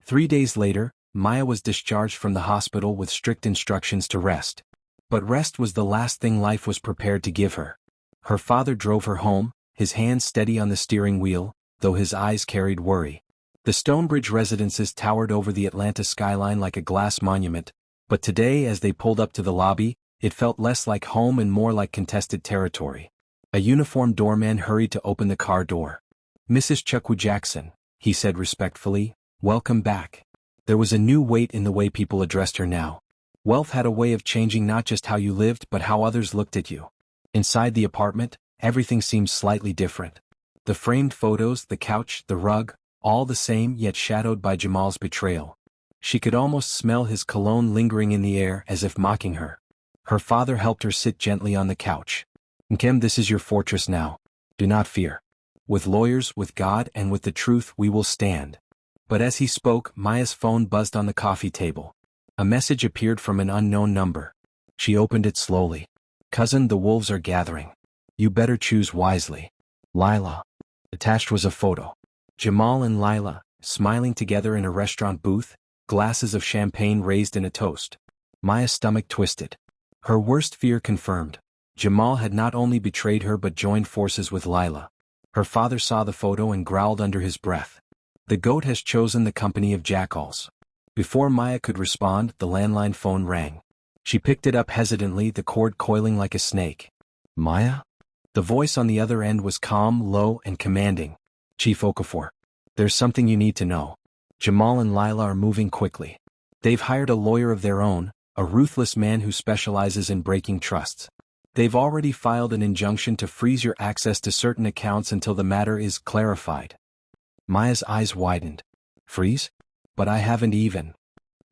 3 days later, Maya was discharged from the hospital with strict instructions to rest. But rest was the last thing life was prepared to give her. Her father drove her home, his hands steady on the steering wheel, though his eyes carried worry. The Stonebridge residences towered over the Atlanta skyline like a glass monument, but today as they pulled up to the lobby, it felt less like home and more like contested territory. A uniformed doorman hurried to open the car door. Mrs. Chukwu Jackson, he said respectfully, welcome back. There was a new weight in the way people addressed her now. Wealth had a way of changing not just how you lived but how others looked at you. Inside the apartment, everything seemed slightly different. The framed photos, the couch, the rug, all the same yet shadowed by Jamal's betrayal. She could almost smell his cologne lingering in the air as if mocking her. Her father helped her sit gently on the couch. Nkem, this is your fortress now. Do not fear. With lawyers, with God, and with the truth we will stand. But as he spoke, Maya's phone buzzed on the coffee table. A message appeared from an unknown number. She opened it slowly. Cousin, the wolves are gathering. You better choose wisely. Lila. Attached was a photo. Jamal and Lila, smiling together in a restaurant booth, glasses of champagne raised in a toast. Maya's stomach twisted. Her worst fear confirmed. Jamal had not only betrayed her but joined forces with Lila. Her father saw the photo and growled under his breath. The goat has chosen the company of jackals. Before Maya could respond, the landline phone rang. She picked it up hesitantly, the cord coiling like a snake. Maya? The voice on the other end was calm, low, and commanding. Chief Okafor. There's something you need to know. Jamal and Lila are moving quickly. They've hired a lawyer of their own, a ruthless man who specializes in breaking trusts. They've already filed an injunction to freeze your access to certain accounts until the matter is clarified. Maya's eyes widened. Freeze? But I haven't even.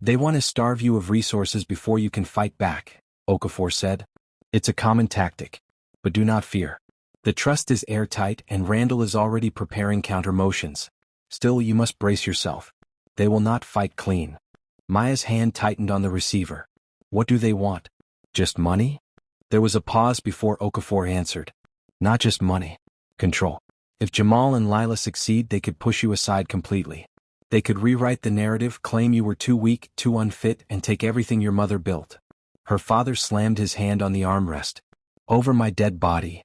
They want to starve you of resources before you can fight back, Okafor said. It's a common tactic. But do not fear. The trust is airtight and Randall is already preparing counter-motions. Still, you must brace yourself. They will not fight clean. Maya's hand tightened on the receiver. What do they want? Just money? There was a pause before Okafor answered. Not just money. Control. If Jamal and Lila succeed, they could push you aside completely. They could rewrite the narrative, claim you were too weak, too unfit, and take everything your mother built. Her father slammed his hand on the armrest. Over my dead body.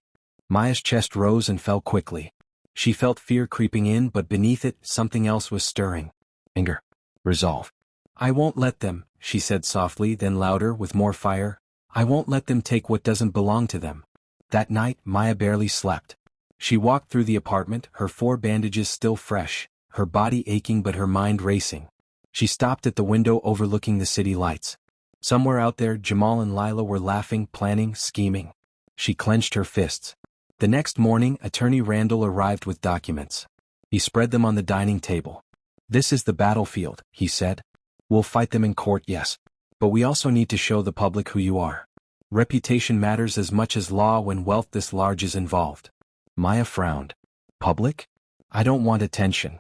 Maya's chest rose and fell quickly. She felt fear creeping in, but beneath it, something else was stirring. Anger. Resolve. I won't let them, she said softly, then louder, with more fire. I won't let them take what doesn't belong to them. That night, Maya barely slept. She walked through the apartment, her 4 bandages still fresh, her body aching but her mind racing. She stopped at the window overlooking the city lights. Somewhere out there, Jamal and Lila were laughing, planning, scheming. She clenched her fists. The next morning, Attorney Randall arrived with documents. He spread them on the dining table. "This is the battlefield," he said. "We'll fight them in court, yes. But we also need to show the public who you are. Reputation matters as much as law when wealth this large is involved." Maya frowned. "Public? I don't want attention."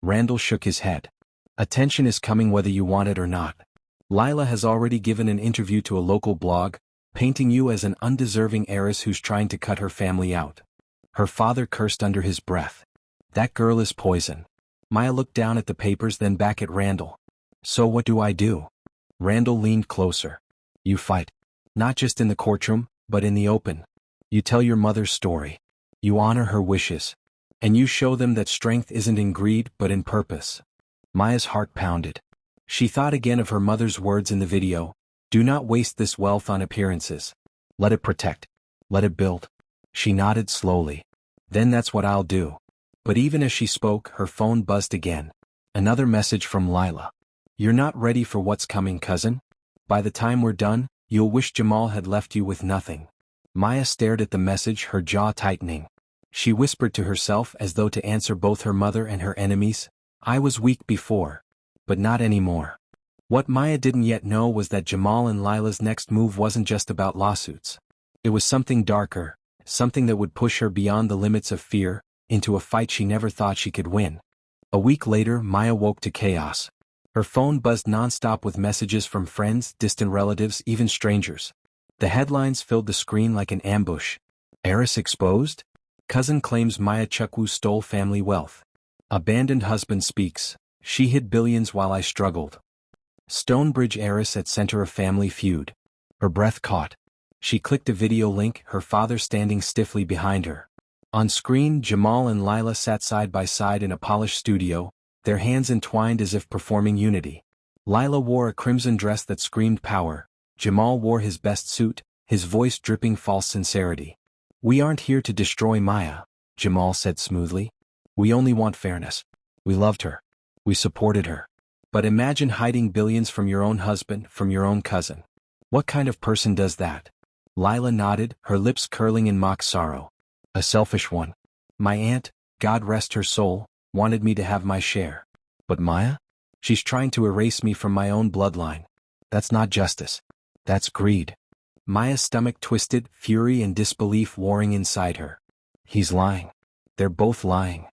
Randall shook his head. "Attention is coming whether you want it or not. Lila has already given an interview to a local blog, painting you as an undeserving heiress who's trying to cut her family out." Her father cursed under his breath. "That girl is poison." Maya looked down at the papers, then back at Randall. "So what do I do?" Randall leaned closer. "You fight. Not just in the courtroom, but in the open. You tell your mother's story. You honor her wishes. And you show them that strength isn't in greed but in purpose." Maya's heart pounded. She thought again of her mother's words in the video, "Do not waste this wealth on appearances. Let it protect. Let it build." She nodded slowly. "Then that's what I'll do." But even as she spoke, her phone buzzed again. Another message from Lila. "You're not ready for what's coming, cousin. By the time we're done, you'll wish Jamal had left you with nothing." Maya stared at the message, her jaw tightening. She whispered to herself as though to answer both her mother and her enemies, "I was weak before. But not anymore." What Maya didn't yet know was that Jamal and Lila's next move wasn't just about lawsuits. It was something darker, something that would push her beyond the limits of fear, into a fight she never thought she could win. A week later, Maya woke to chaos. Her phone buzzed nonstop with messages from friends, distant relatives, even strangers. The headlines filled the screen like an ambush. "Heiress exposed? Cousin claims Maya Chukwu stole family wealth. Abandoned husband speaks. She hid billions while I struggled. Stonebridge heiress at center of family feud." Her breath caught. She clicked a video link, her father standing stiffly behind her. On screen, Jamal and Lila sat side by side in a polished studio, their hands entwined as if performing unity. Lila wore a crimson dress that screamed power. Jamal wore his best suit, his voice dripping false sincerity. "We aren't here to destroy Maya," Jamal said smoothly. "We only want fairness. We loved her. We supported her. But imagine hiding billions from your own husband, from your own cousin. What kind of person does that?" Lila nodded, her lips curling in mock sorrow. "A selfish one. My aunt, God rest her soul, wanted me to have my share. But Maya? She's trying to erase me from my own bloodline. That's not justice. That's greed." Maya's stomach twisted, fury and disbelief warring inside her. "He's lying. They're both lying."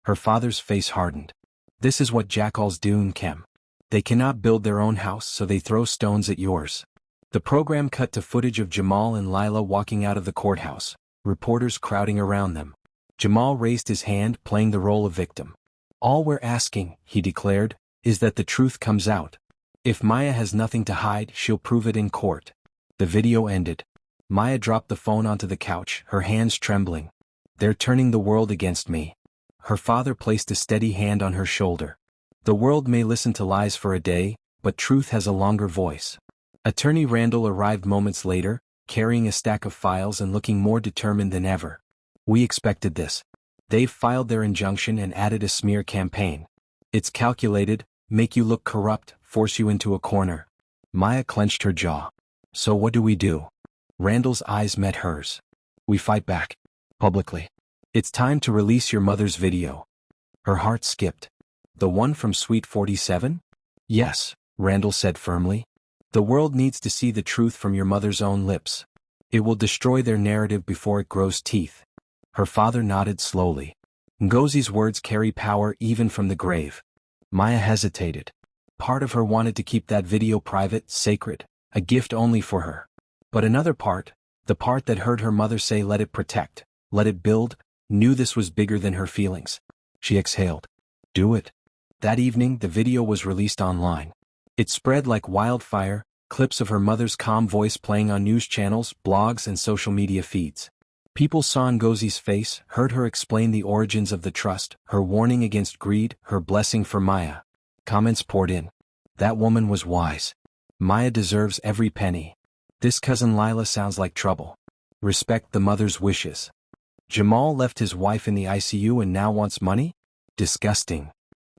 Her father's face hardened. "This is what jackals do, Kem. They cannot build their own house, so they throw stones at yours." The program cut to footage of Jamal and Lila walking out of the courthouse, reporters crowding around them. Jamal raised his hand, playing the role of victim. "All we're asking," he declared, "is that the truth comes out. If Maya has nothing to hide, she'll prove it in court." The video ended. Maya dropped the phone onto the couch, her hands trembling. "They're turning the world against me." Her father placed a steady hand on her shoulder. "The world may listen to lies for a day, but truth has a longer voice." Attorney Randall arrived moments later, carrying a stack of files and looking more determined than ever. "We expected this. They've filed their injunction and added a smear campaign. It's calculated, make you look corrupt, force you into a corner." Maya clenched her jaw. "So what do we do?" Randall's eyes met hers. "We fight back. Publicly. It's time to release your mother's video." Her heart skipped. "The one from Suite 47? "Yes," Randall said firmly. "The world needs to see the truth from your mother's own lips. It will destroy their narrative before it grows teeth." Her father nodded slowly. "Ngozi's words carry power even from the grave." Maya hesitated. Part of her wanted to keep that video private, sacred, a gift only for her. But another part, the part that heard her mother say let it protect, let it build, knew this was bigger than her feelings. She exhaled. "Do it." That evening, the video was released online. It spread like wildfire, clips of her mother's calm voice playing on news channels, blogs, and social media feeds. People saw Ngozi's face, heard her explain the origins of the trust, her warning against greed, her blessing for Maya. Comments poured in. "That woman was wise. Maya deserves every penny. This cousin Lila sounds like trouble." Respect the mother's wishes. Jamal left his wife in the ICU and now wants money? Disgusting.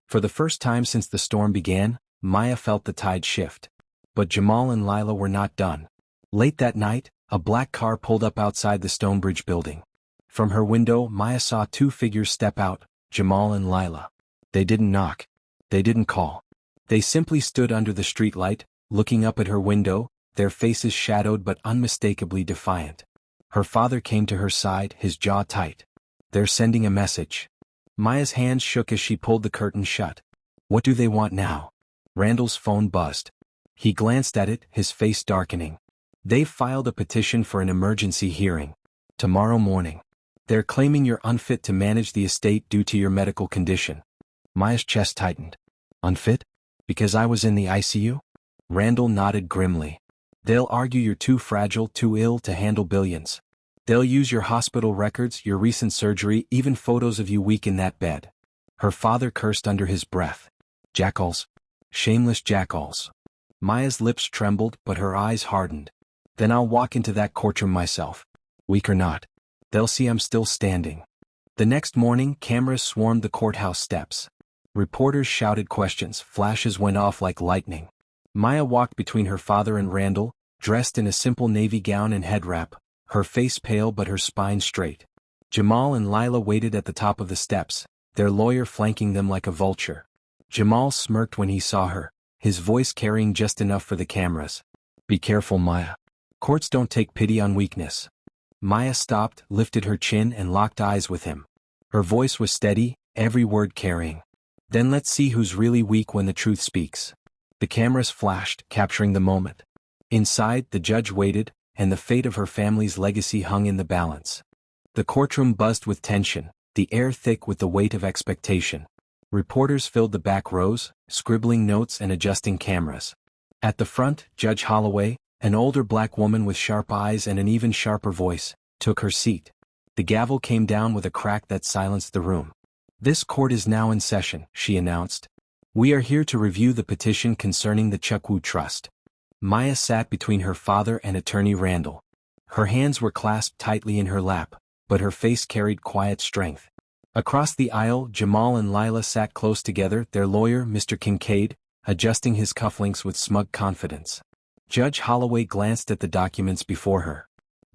For the first time since the storm began, Maya felt the tide shift. But Jamal and Lila were not done. Late that night, a black car pulled up outside the Stonebridge building. From her window, Maya saw two figures step out, Jamal and Lila. They didn't knock. They didn't call. They simply stood under the streetlight, looking up at her window, their faces shadowed but unmistakably defiant. Her father came to her side, his jaw tight. They're sending a message. Maya's hands shook as she pulled the curtain shut. What do they want now? Randall's phone buzzed. He glanced at it, his face darkening. They've filed a petition for an emergency hearing. Tomorrow morning. They're claiming you're unfit to manage the estate due to your medical condition. Maya's chest tightened. Unfit? Because I was in the ICU? Randall nodded grimly. They'll argue you're too fragile, too ill to handle billions. They'll use your hospital records, your recent surgery, even photos of you weak in that bed. Her father cursed under his breath. Jackals. Shameless jackals. Maya's lips trembled, but her eyes hardened. Then I'll walk into that courtroom myself. Weak or not. They'll see I'm still standing. The next morning, cameras swarmed the courthouse steps. Reporters shouted questions, flashes went off like lightning. Maya walked between her father and Randall, dressed in a simple navy gown and head wrap, her face pale but her spine straight. Jamal and Lila waited at the top of the steps, their lawyer flanking them like a vulture. Jamal smirked when he saw her, his voice carrying just enough for the cameras. Be careful, Maya. Courts don't take pity on weakness. Maya stopped, lifted her chin and locked eyes with him. Her voice was steady, every word carrying. Then let's see who's really weak when the truth speaks. The cameras flashed, capturing the moment. Inside, the judge waited, and the fate of her family's legacy hung in the balance. The courtroom buzzed with tension, the air thick with the weight of expectation. Reporters filled the back rows, scribbling notes and adjusting cameras. At the front, Judge Holloway, an older black woman with sharp eyes and an even sharper voice, took her seat. The gavel came down with a crack that silenced the room. This court is now in session, she announced. We are here to review the petition concerning the Chukwu Trust. Maya sat between her father and attorney Randall. Her hands were clasped tightly in her lap, but her face carried quiet strength. Across the aisle, Jamal and Lila sat close together, their lawyer, Mr. Kincaid, adjusting his cufflinks with smug confidence. Judge Holloway glanced at the documents before her.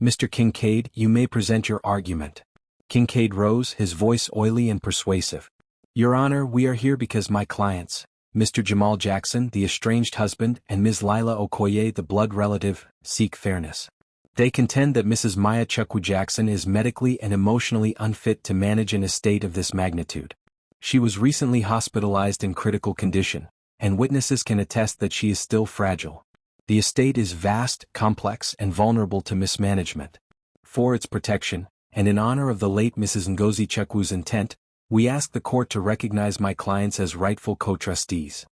Mr. Kincaid, you may present your argument. Kincaid rose, his voice oily and persuasive. Your Honor, we are here because my clients, Mr. Jamal Jackson, the estranged husband, and Ms. Lila Okoye, the blood relative, seek fairness. They contend that Mrs. Maya Chukwu Jackson is medically and emotionally unfit to manage an estate of this magnitude. She was recently hospitalized in critical condition, and witnesses can attest that she is still fragile. The estate is vast, complex, and vulnerable to mismanagement. For its protection, and in honor of the late Mrs. Ngozi Chukwu's intent, we ask the court to recognize my clients as rightful co-trustees.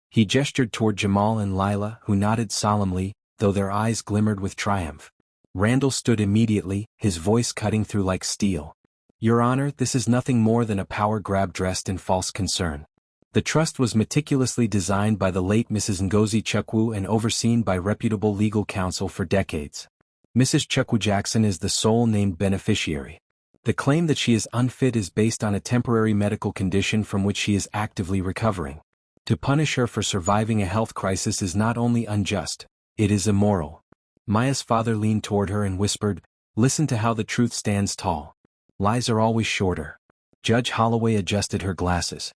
He gestured toward Jamal and Lila, who nodded solemnly, though their eyes glimmered with triumph. Randall stood immediately, his voice cutting through like steel. Your Honor, this is nothing more than a power grab dressed in false concern. The trust was meticulously designed by the late Mrs. Ngozi Chukwu and overseen by reputable legal counsel for decades. Mrs. Chukwu Jackson is the sole named beneficiary. The claim that she is unfit is based on a temporary medical condition from which she is actively recovering. To punish her for surviving a health crisis is not only unjust, it is immoral. Maya's father leaned toward her and whispered, listen to how the truth stands tall. Lies are always shorter. Judge Holloway adjusted her glasses.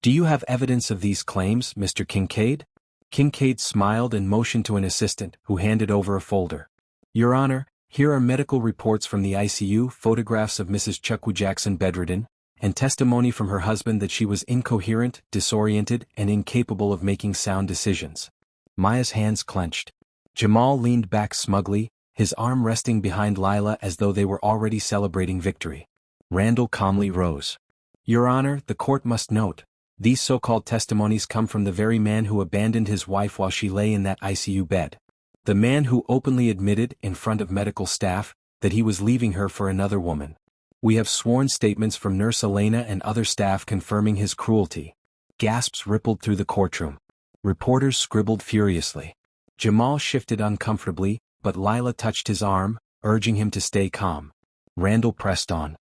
Do you have evidence of these claims, Mr. Kincaid? Kincaid smiled and motioned to an assistant, who handed over a folder. Your Honor, here are medical reports from the ICU, photographs of Mrs. Chukwu Jackson bedridden, and testimony from her husband that she was incoherent, disoriented, and incapable of making sound decisions. Maya's hands clenched. Jamal leaned back smugly, his arm resting behind Lila as though they were already celebrating victory. Randall calmly rose. Your Honor, the court must note, these so-called testimonies come from the very man who abandoned his wife while she lay in that ICU bed. The man who openly admitted, in front of medical staff, that he was leaving her for another woman. We have sworn statements from Nurse Elena and other staff confirming his cruelty. Gasps rippled through the courtroom. Reporters scribbled furiously. Jamal shifted uncomfortably, but Lila touched his arm, urging him to stay calm. Randall pressed on.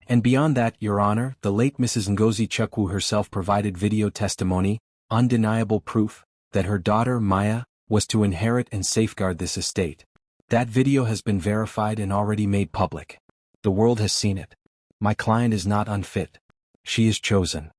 And beyond that, Your Honor, the late Mrs. Ngozi Chukwu herself provided video testimony, undeniable proof, that her daughter, Maya, was to inherit and safeguard this estate. That video has been verified and already made public. The world has seen it. My client is not unfit. She is chosen.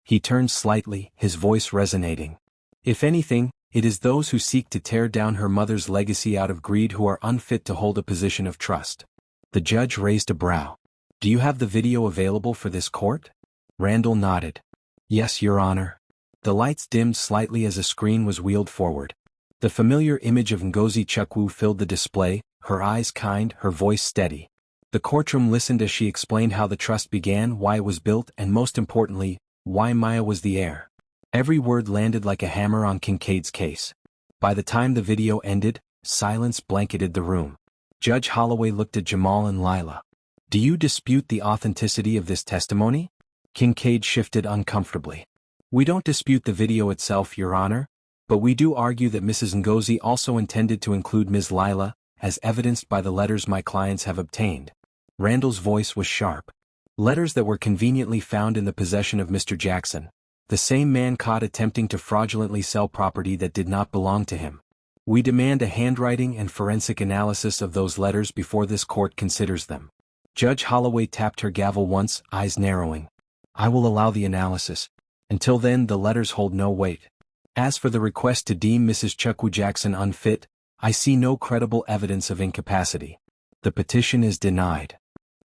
He turned slightly, his voice resonating. If anything, it is those who seek to tear down her mother's legacy out of greed who are unfit to hold a position of trust. The judge raised a brow. Do you have the video available for this court? Randall nodded. Yes, Your Honor. The lights dimmed slightly as a screen was wheeled forward. The familiar image of Ngozi Chukwu filled the display, her eyes kind, her voice steady. The courtroom listened as she explained how the trust began, why it was built, and most importantly, why Maya was the heir. Every word landed like a hammer on Kincaid's case. By the time the video ended, silence blanketed the room. Judge Holloway looked at Jamal and Lila. Do you dispute the authenticity of this testimony? Kincaid shifted uncomfortably. We don't dispute the video itself, Your Honor, but we do argue that Mrs. Ngozi also intended to include Ms. Lila, as evidenced by the letters my clients have obtained. Randall's voice was sharp. Letters that were conveniently found in the possession of Mr. Jackson, the same man caught attempting to fraudulently sell property that did not belong to him. We demand a handwriting and forensic analysis of those letters before this court considers them. Judge Holloway tapped her gavel once, eyes narrowing. I will allow the analysis. Until then, the letters hold no weight. As for the request to deem Mrs. Chukwu Jackson unfit, I see no credible evidence of incapacity. The petition is denied.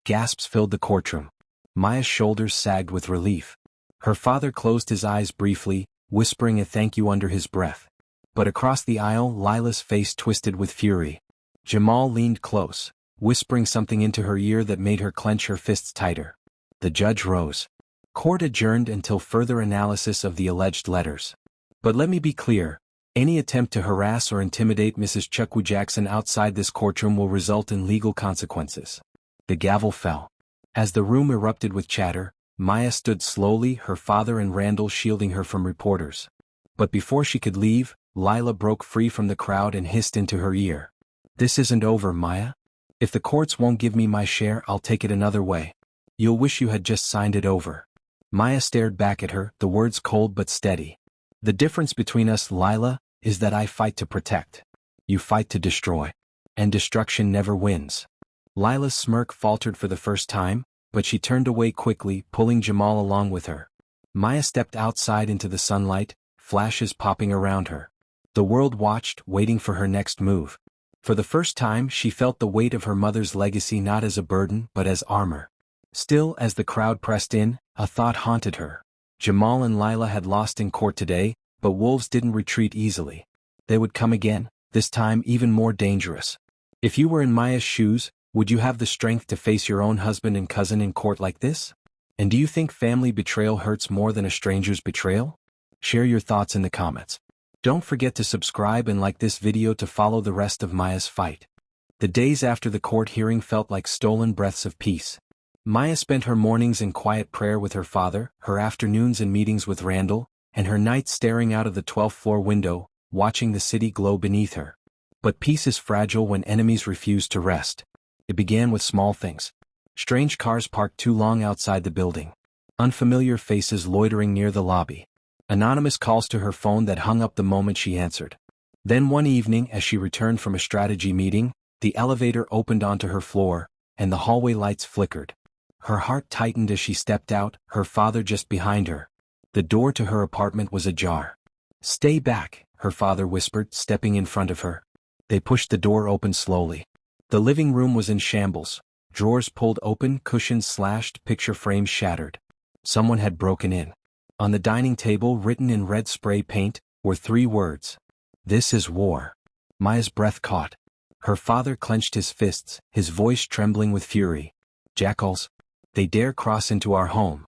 Gasps filled the courtroom. Maya's shoulders sagged with relief. Her father closed his eyes briefly, whispering a thank you under his breath. But across the aisle, Lila's face twisted with fury. Jamal leaned close, whispering something into her ear that made her clench her fists tighter. The judge rose. Court adjourned until further analysis of the alleged letters. But let me be clear, any attempt to harass or intimidate Mrs. Chukwu Jackson outside this courtroom will result in legal consequences. The gavel fell. As the room erupted with chatter, Maya stood slowly, her father and Randall shielding her from reporters. But before she could leave, Lila broke free from the crowd and hissed into her ear. This isn't over, Maya. If the courts won't give me my share, I'll take it another way. You'll wish you had just signed it over. Maya stared back at her, the words cold but steady. The difference between us, Lila, is that I fight to protect. You fight to destroy. And destruction never wins. Lila's smirk faltered for the first time, but she turned away quickly, pulling Jamal along with her. Maya stepped outside into the sunlight, flashes popping around her. The world watched, waiting for her next move. For the first time, she felt the weight of her mother's legacy not as a burden but as armor. Still, as the crowd pressed in, a thought haunted her. Jamal and Lila had lost in court today, but wolves didn't retreat easily. They would come again, this time even more dangerous. If you were in Maya's shoes, would you have the strength to face your own husband and cousin in court like this? And do you think family betrayal hurts more than a stranger's betrayal? Share your thoughts in the comments. Don't forget to subscribe and like this video to follow the rest of Maya's fight. The days after the court hearing felt like stolen breaths of peace. Maya spent her mornings in quiet prayer with her father, her afternoons in meetings with Randall, and her nights staring out of the 12th floor window, watching the city glow beneath her. But peace is fragile when enemies refuse to rest. It began with small things. Strange cars parked too long outside the building. Unfamiliar faces loitering near the lobby. Anonymous calls to her phone that hung up the moment she answered. Then one evening, as she returned from a strategy meeting, the elevator opened onto her floor, and the hallway lights flickered. Her heart tightened as she stepped out, her father just behind her. The door to her apartment was ajar. Stay back, her father whispered, stepping in front of her. They pushed the door open slowly. The living room was in shambles. Drawers pulled open, cushions slashed, picture frames shattered. Someone had broken in. On the dining table, written in red spray paint, were 3 words. This is war. Maya's breath caught. Her father clenched his fists, his voice trembling with fury. Jackals. They dare cross into our home.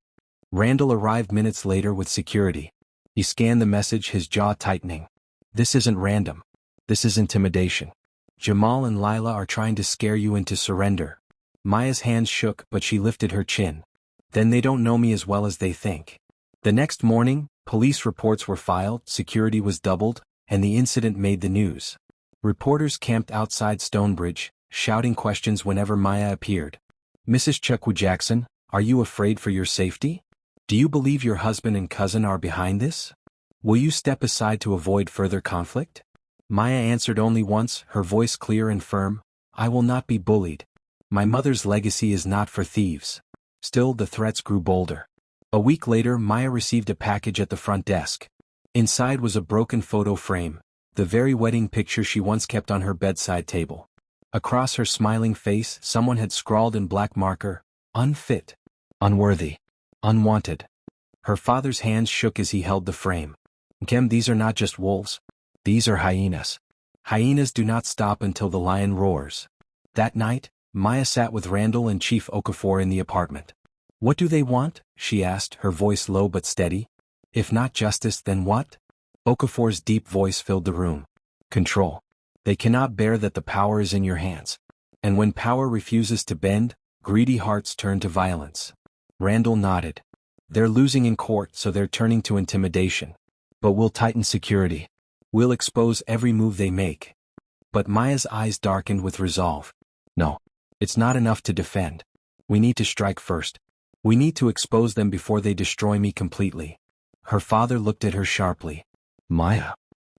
Randall arrived minutes later with security. He scanned the message, his jaw tightening. This isn't random. This is intimidation. Jamal and Lila are trying to scare you into surrender. Maya's hands shook, but she lifted her chin. Then they don't know me as well as they think. The next morning, police reports were filed, security was doubled, and the incident made the news. Reporters camped outside Stonebridge, shouting questions whenever Maya appeared. "Mrs. Chukwu-Jackson, are you afraid for your safety? Do you believe your husband and cousin are behind this? Will you step aside to avoid further conflict?" Maya answered only once, her voice clear and firm, "I will not be bullied. My mother's legacy is not for thieves." Still, the threats grew bolder. A week later, Maya received a package at the front desk. Inside was a broken photo frame, the very wedding picture she once kept on her bedside table. Across her smiling face, someone had scrawled in black marker, "Unfit, unworthy, unwanted." Her father's hands shook as he held the frame. "Kem, these are not just wolves. These are hyenas. Hyenas do not stop until the lion roars." That night, Maya sat with Randall and Chief Okafor in the apartment. "What do they want?" she asked, her voice low but steady. "If not justice, then what?" Okafor's deep voice filled the room. "Control. They cannot bear that the power is in your hands. And when power refuses to bend, greedy hearts turn to violence." Randall nodded. "They're losing in court, so they're turning to intimidation. But we'll tighten security. We'll expose every move they make." But Maya's eyes darkened with resolve. "No. It's not enough to defend. We need to strike first. We need to expose them before they destroy me completely." Her father looked at her sharply. "Maya."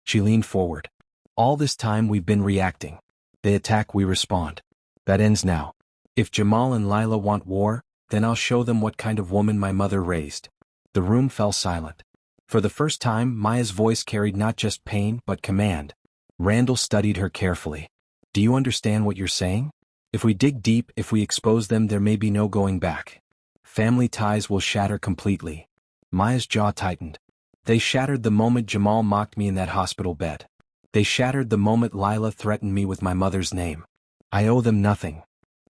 She leaned forward. "All this time we've been reacting. They attack, we respond. That ends now. If Jamal and Lila want war, then I'll show them what kind of woman my mother raised." The room fell silent. For the first time, Maya's voice carried not just pain but command. Randall studied her carefully. "Do you understand what you're saying? If we dig deep, if we expose them, there may be no going back. Family ties will shatter completely." Maya's jaw tightened. "They shattered the moment Jamal mocked me in that hospital bed. They shattered the moment Lila threatened me with my mother's name. I owe them nothing."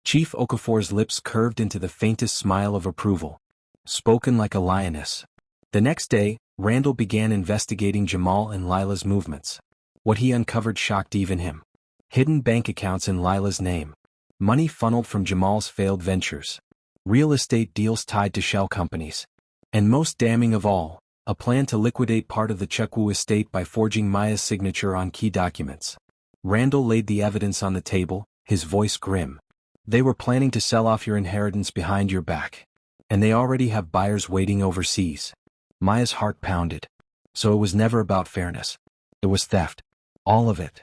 Chief Okafor's lips curved into the faintest smile of approval. "Spoken like a lioness." The next day, Randall began investigating Jamal and Lila's movements. What he uncovered shocked even him. Hidden bank accounts in Lila's name. Money funneled from Jamal's failed ventures. Real estate deals tied to shell companies. And most damning of all, a plan to liquidate part of the Chukwu estate by forging Maya's signature on key documents. Randall laid the evidence on the table, his voice grim. "They were planning to sell off your inheritance behind your back. And they already have buyers waiting overseas." Maya's heart pounded. So it was never about fairness. It was theft. All of it.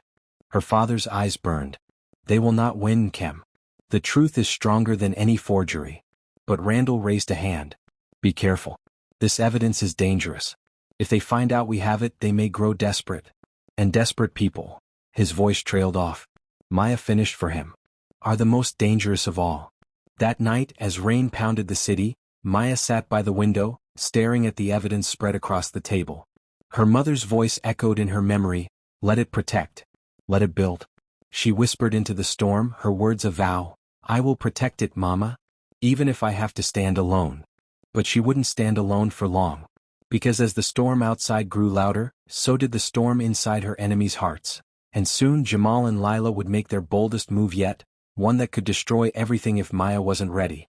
Her father's eyes burned. "They will not win, Kem. The truth is stronger than any forgery." But Randall raised a hand. "Be careful. This evidence is dangerous. If they find out we have it, they may grow desperate. And desperate people," his voice trailed off, Maya finished for him, "are the most dangerous of all." That night, as rain pounded the city, Maya sat by the window, staring at the evidence spread across the table. Her mother's voice echoed in her memory, "Let it protect. Let it build." She whispered into the storm, her words a vow, "I will protect it, Mama, even if I have to stand alone." But she wouldn't stand alone for long. Because as the storm outside grew louder, so did the storm inside her enemies' hearts. And soon Jamal and Lila would make their boldest move yet, one that could destroy everything if Maya wasn't ready.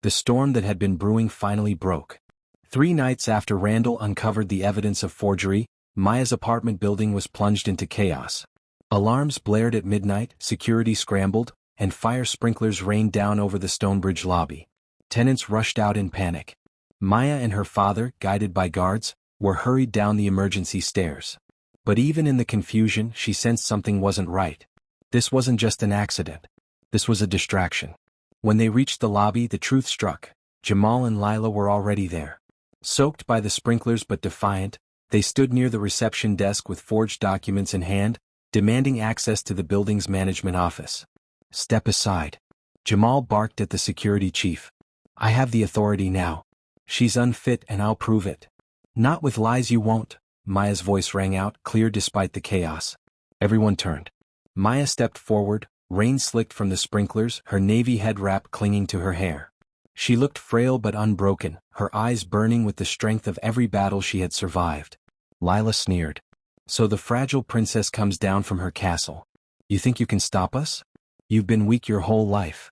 The storm that had been brewing finally broke. 3 nights after Randall uncovered the evidence of forgery, Maya's apartment building was plunged into chaos. Alarms blared at midnight, security scrambled, and fire sprinklers rained down over the Stonebridge lobby. Tenants rushed out in panic. Maya and her father, guided by guards, were hurried down the emergency stairs. But even in the confusion, she sensed something wasn't right. This wasn't just an accident. This was a distraction. When they reached the lobby, the truth struck. Jamal and Lila were already there. Soaked by the sprinklers but defiant, they stood near the reception desk with forged documents in hand, demanding access to the building's management office. "Step aside." Jamal barked at the security chief. "I have the authority now. She's unfit and I'll prove it." "Not with lies, you won't," Maya's voice rang out, clear despite the chaos. Everyone turned. Maya stepped forward, rain slicked from the sprinklers, her navy head wrap clinging to her hair. She looked frail but unbroken, her eyes burning with the strength of every battle she had survived. Lila sneered. "So the fragile princess comes down from her castle. You think you can stop us? You've been weak your whole life."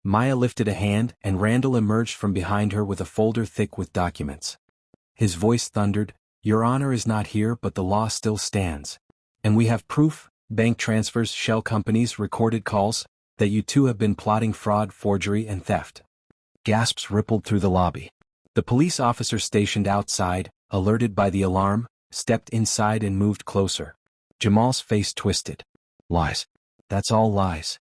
Maya lifted a hand, and Randall emerged from behind her with a folder thick with documents. His voice thundered, "Your Honor is not here, but the law still stands. And we have proof, bank transfers, shell companies, recorded calls. that you two have been plotting fraud, forgery, and theft. Gasps rippled through the lobby. The police officer stationed outside, alerted by the alarm, stepped inside and moved closer. Jamal's face twisted. Lies. That's all lies.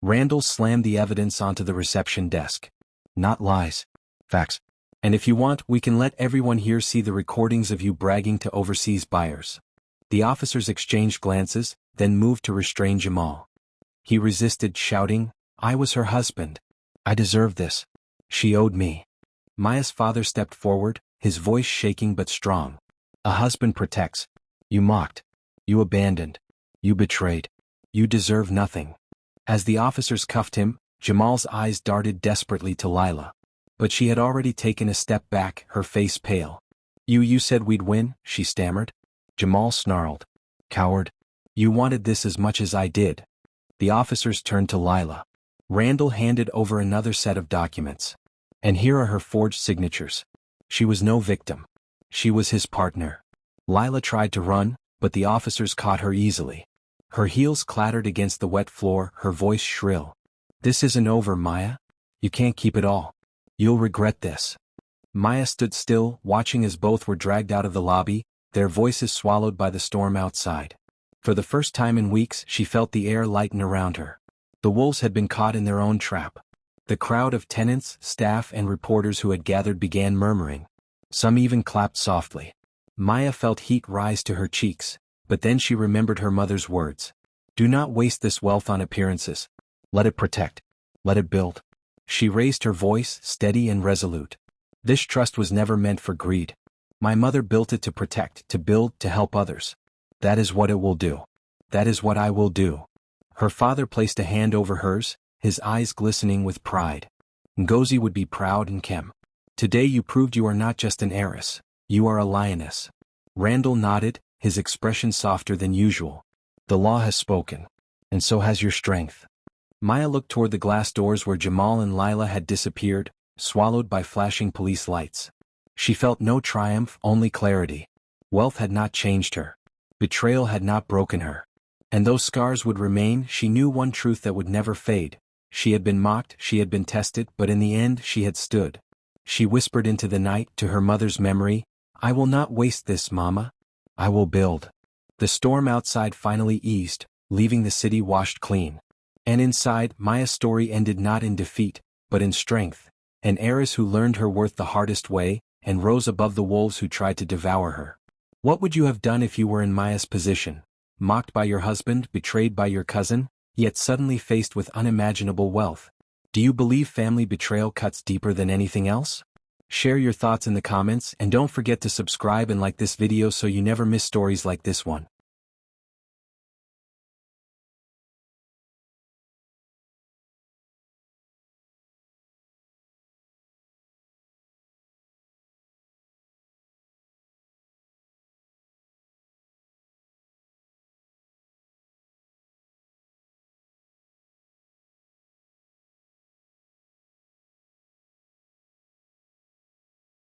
Randall slammed the evidence onto the reception desk. Not lies. Facts. And if you want, we can let everyone here see the recordings of you bragging to overseas buyers. The officers exchanged glances, then moved to restrain Jamal. He resisted, shouting, I was her husband. I deserve this. She owed me. Maya's father stepped forward, his voice shaking but strong. A husband protects. You mocked. You abandoned. You betrayed. You deserve nothing. As the officers cuffed him, Jamal's eyes darted desperately to Lila. But she had already taken a step back, her face pale. You said we'd win, she stammered. Jamal snarled. Coward. You wanted this as much as I did. The officers turned to Lila. Randall handed over another set of documents. And here are her forged signatures. She was no victim. She was his partner. Lila tried to run, but the officers caught her easily. Her heels clattered against the wet floor, her voice shrill. This isn't over, Maya. You can't keep it all. You'll regret this. Maya stood still, watching as both were dragged out of the lobby, their voices swallowed by the storm outside. For the first time in weeks, she felt the air lighten around her. The wolves had been caught in their own trap. The crowd of tenants, staff, and reporters who had gathered began murmuring. Some even clapped softly. Maya felt heat rise to her cheeks, but then she remembered her mother's words. Do not waste this wealth on appearances. Let it protect. Let it build. She raised her voice, steady and resolute. This trust was never meant for greed. My mother built it to protect, to build, to help others. That is what it will do. That is what I will do. Her father placed a hand over hers, his eyes glistening with pride. Ngozi would be proud and Kem. Today you proved you are not just an heiress. You are a lioness. Randall nodded, his expression softer than usual. The law has spoken. And so has your strength. Maya looked toward the glass doors where Jamal and Lila had disappeared, swallowed by flashing police lights. She felt no triumph, only clarity. Wealth had not changed her. Betrayal had not broken her. And though scars would remain, she knew one truth that would never fade. She had been mocked, she had been tested, but in the end she had stood. She whispered into the night, to her mother's memory, I will not waste this, Mama. I will build. The storm outside finally eased, leaving the city washed clean. And inside, Maya's story ended not in defeat, but in strength. An heiress who learned her worth the hardest way, and rose above the wolves who tried to devour her. What would you have done if you were in Maya's position? Mocked by your husband, betrayed by your cousin, yet suddenly faced with unimaginable wealth. Do you believe family betrayal cuts deeper than anything else? Share your thoughts in the comments, and don't forget to subscribe and like this video so you never miss stories like this one.